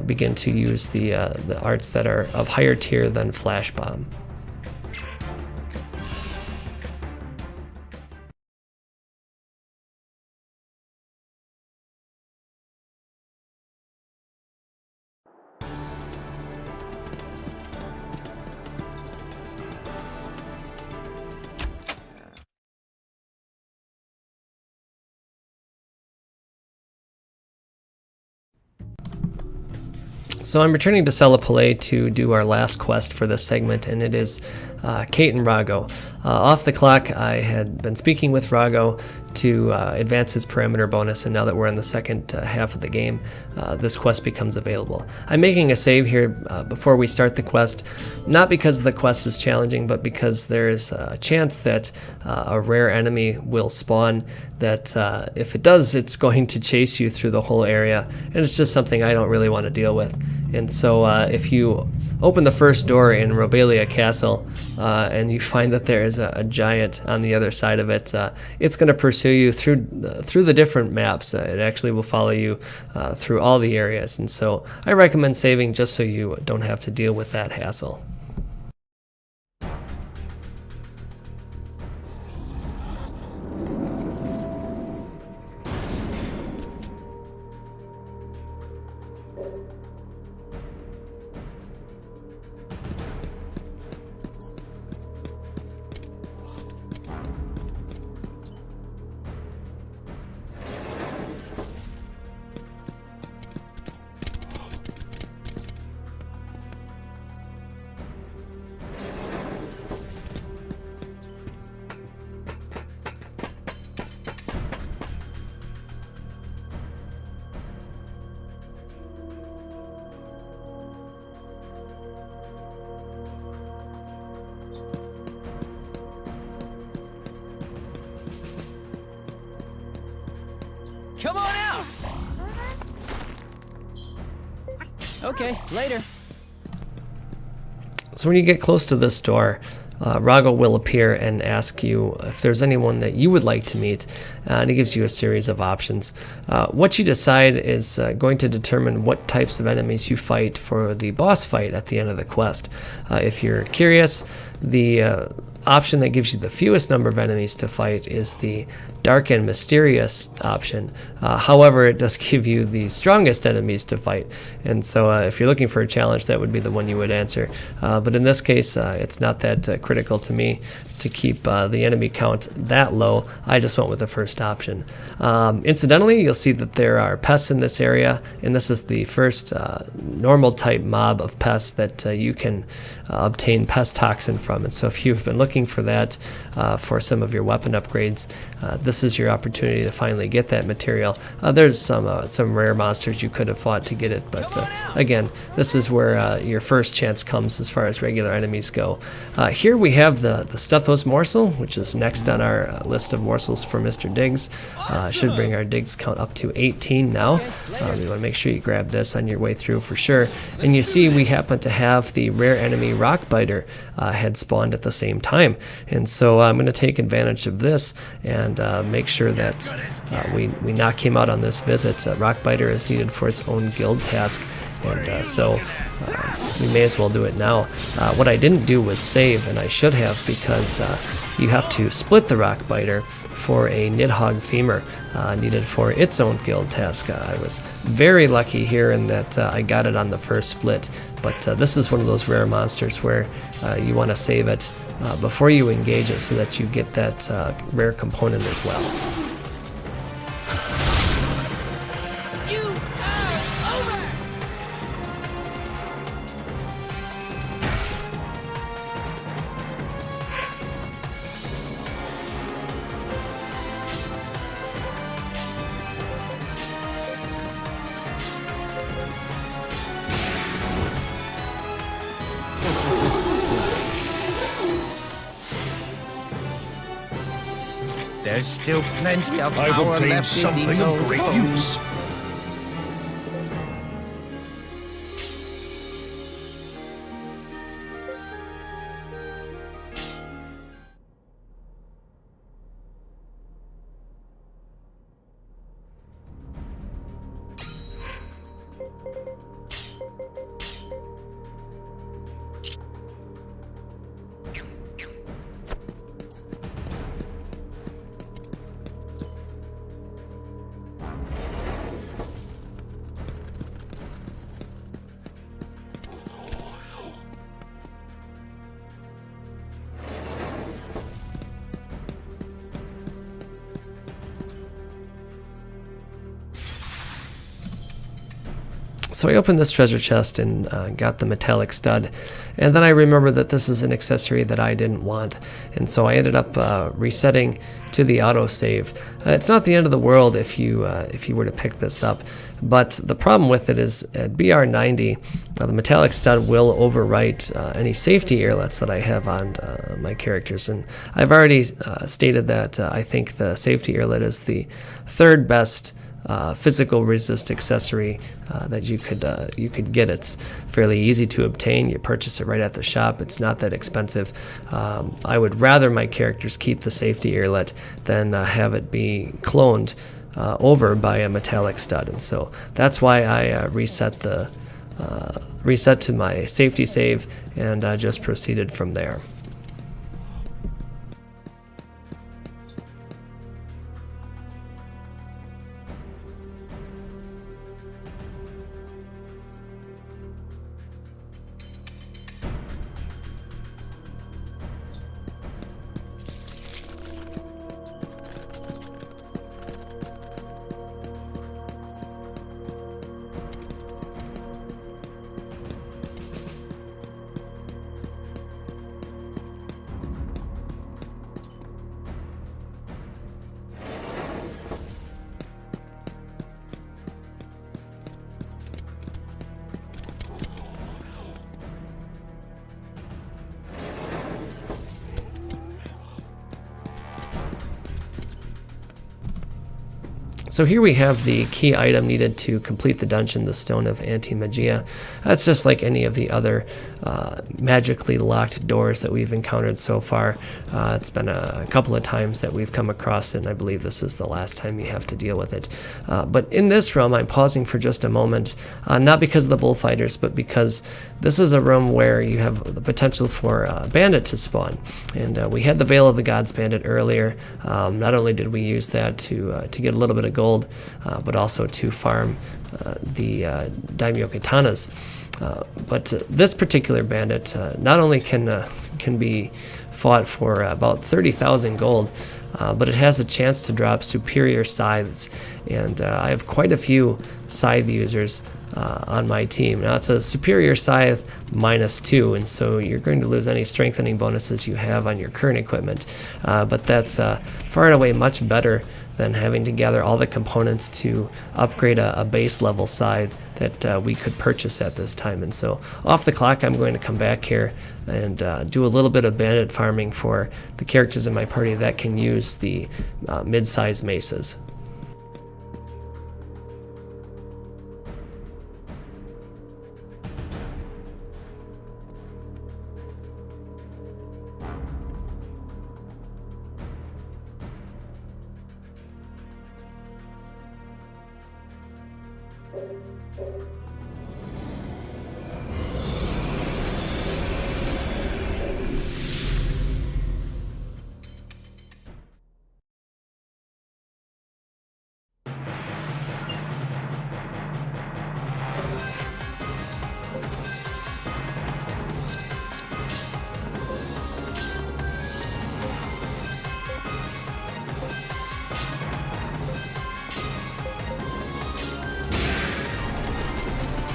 begin to use the arts that are of higher tier than Flash Bomb. So I'm returning to Selipole to do our last quest for this segment, and it is Kate and Rhagoh. Off the clock, I had been speaking with Rhagoh to advance his parameter bonus, and now that we're in the second half of the game, this quest becomes available. I'm making a save here before we start the quest, not because the quest is challenging, but because there's a chance that a rare enemy will spawn that if it does, it's going to chase you through the whole area, and it's just something I don't really want to deal with. And so if you open the first door in Robelia Castle and you find that there is a giant on the other side of it, it's going to pursue you through the different maps. It actually will follow you through all the areas, and so I recommend saving just so you don't have to deal with that hassle. Come on out! Okay, later. So when you get close to this door, Rhagoh will appear and ask you if there's anyone that you would like to meet, and he gives you a series of options. What you decide is going to determine what types of enemies you fight for the boss fight at the end of the quest. If you're curious, the option that gives you the fewest number of enemies to fight is the Dark and Mysterious option. However, it does give you the strongest enemies to fight, and so if you're looking for a challenge, that would be the one you would answer. But in this case, it's not that critical to me to keep the enemy count that low. I just went with the first option. Incidentally, you'll see that there are pests in this area, and this is the first normal type mob of pests that you can obtain pest toxin from. And so if you've been looking for that for some of your weapon upgrades, this is your opportunity to finally get that material. There's some rare monsters you could have fought to get it, but again, this is where your first chance comes as far as regular enemies go. Here we have the Stethos Morsel, which is next on our list of morsels for Mr. Diggs. Should bring our Diggs count up to 18 now. You want to make sure you grab this on your way through for sure. And you see we happen to have the rare enemy Rockbiter had spawned at the same time, and so I'm going to take advantage of this and make sure that we knock him out on this visit. Rockbiter is needed for its own guild task, and so we may as well do it now. What I didn't do was save, and I should have, because you have to split the Rockbiter for a Nidhogg Femur needed for its own guild task. I was very lucky here in that I got it on the first split, but this is one of those rare monsters where you want to save it before you engage it so that you get that rare component as well. There's still plenty of I've power obtained left in something these of old great bones. use. So I opened this treasure chest and got the metallic stud, and then I remembered that this is an accessory that I didn't want, and so I ended up resetting to the autosave. It's not the end of the world if you were to pick this up, but the problem with it is at BR90, the metallic stud will overwrite any safety earlets that I have on my characters, and I've already stated that I think the safety earlet is the third best physical resist accessory that you could get. It's fairly easy to obtain. You purchase it right at the shop. It's not that expensive. I would rather my characters keep the safety earlet than have it be cloned over by a metallic stud, and so that's why I reset to my safety save and just proceeded from there. So here we have the key item needed to complete the dungeon, the Stone of Antimagia. That's just like any of the other magically locked doors that we've encountered so far. It's been a couple of times that we've come across it, and I believe this is the last time you have to deal with it. But in this room, I'm pausing for just a moment, not because of the bullfighters, but because this is a room where you have the potential for Bandit to spawn. And we had the Veil of the Gods Bandit earlier. Not only did we use that to get a little bit of gold, but also to farm the Daimyo Katanas. But this particular bandit not only can be fought for about 30,000 gold, but it has a chance to drop superior scythes, and I have quite a few scythe users on my team. Now it's a superior scythe -2, and so you're going to lose any strengthening bonuses you have on your current equipment, but that's far and away much better than having to gather all the components to upgrade a base level scythe that we could purchase at this time. And so off the clock, I'm going to come back here and do a little bit of bandit farming for the characters in my party that can use the mid-sized maces.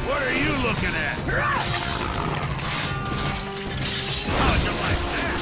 What are you looking at? How'd you like that?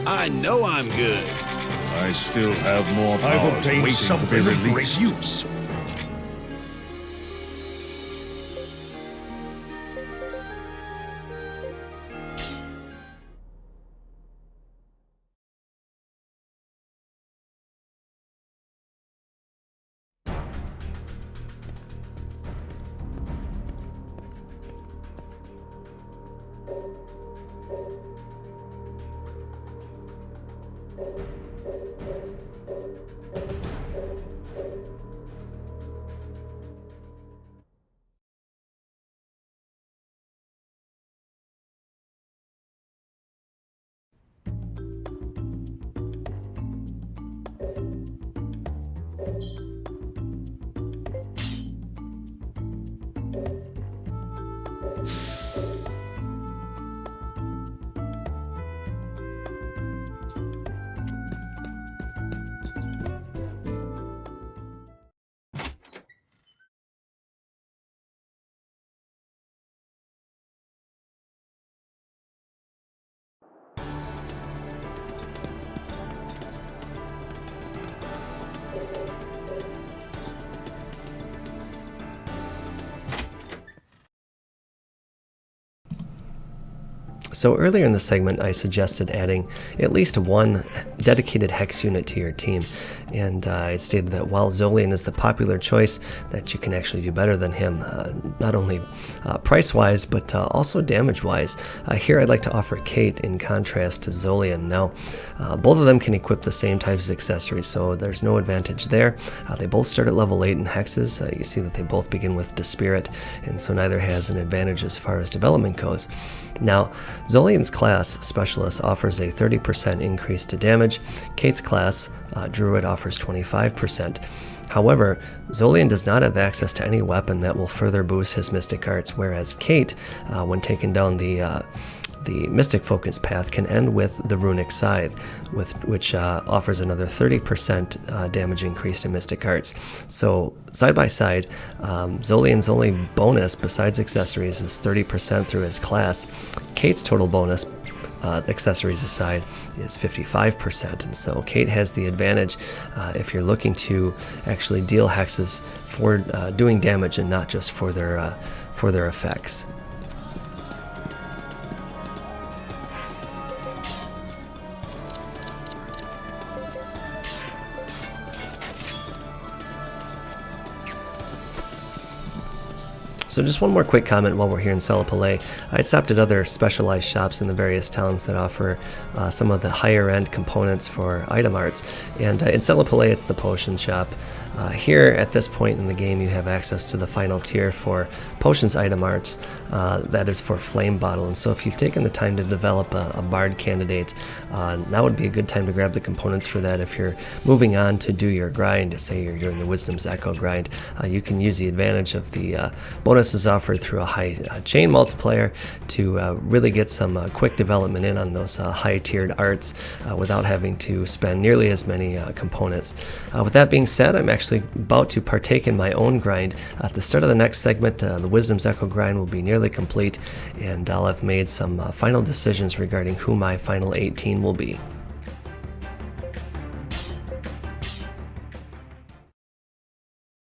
I know I'm good. I still have more powers I've obtained waiting something to be of great released. use. So earlier in the segment, I suggested adding at least one dedicated hex unit to your team, and I stated that while Zolian is the popular choice, that you can actually do better than him, not only price-wise, but also damage-wise. Here I'd like to offer Kate in contrast to Zolian. Now, both of them can equip the same types of accessories, so there's no advantage there. They both start at level 8 in hexes. You see that they both begin with Dispirit, and so neither has an advantage as far as development goes. Now, Zolian's class, Specialist, offers a 30% increase to damage. Kate's class, Druid, offers 25%. However, Zolian does not have access to any weapon that will further boost his Mystic Arts, whereas Kate, when taking down the Mystic Focus path, can end with the Runic Scythe, which offers another 30% damage increase to Mystic Arts. So, side by side, Zolian's only bonus besides accessories is 30% through his class. Kate's total bonus, accessories aside, is 55%, and so Kate has the advantage if you're looking to actually deal hexes for doing damage and not just for their effects. So just one more quick comment while we're here in Salapalais. I stopped at other specialized shops in the various towns that offer some of the higher end components for item arts. And in Salapalais, it's the potion shop. Here, at this point in the game, you have access to the final tier for potions item arts. That is for Flame Bottle. And so if you've taken the time to develop a Bard candidate, now would be a good time to grab the components for that. If you're moving on to do your grind, say you're doing the Wisdom's Echo grind, you can use the advantage of the bonuses offered through a high chain multiplier to really get some quick development in on those high tiered arts without having to spend nearly as many components. With that being said, I'm actually about to partake in my own grind. At the start of the next segment, the Wisdom's Echo grind will be nearly complete, and I'll have made some final decisions regarding who my final 18 will be.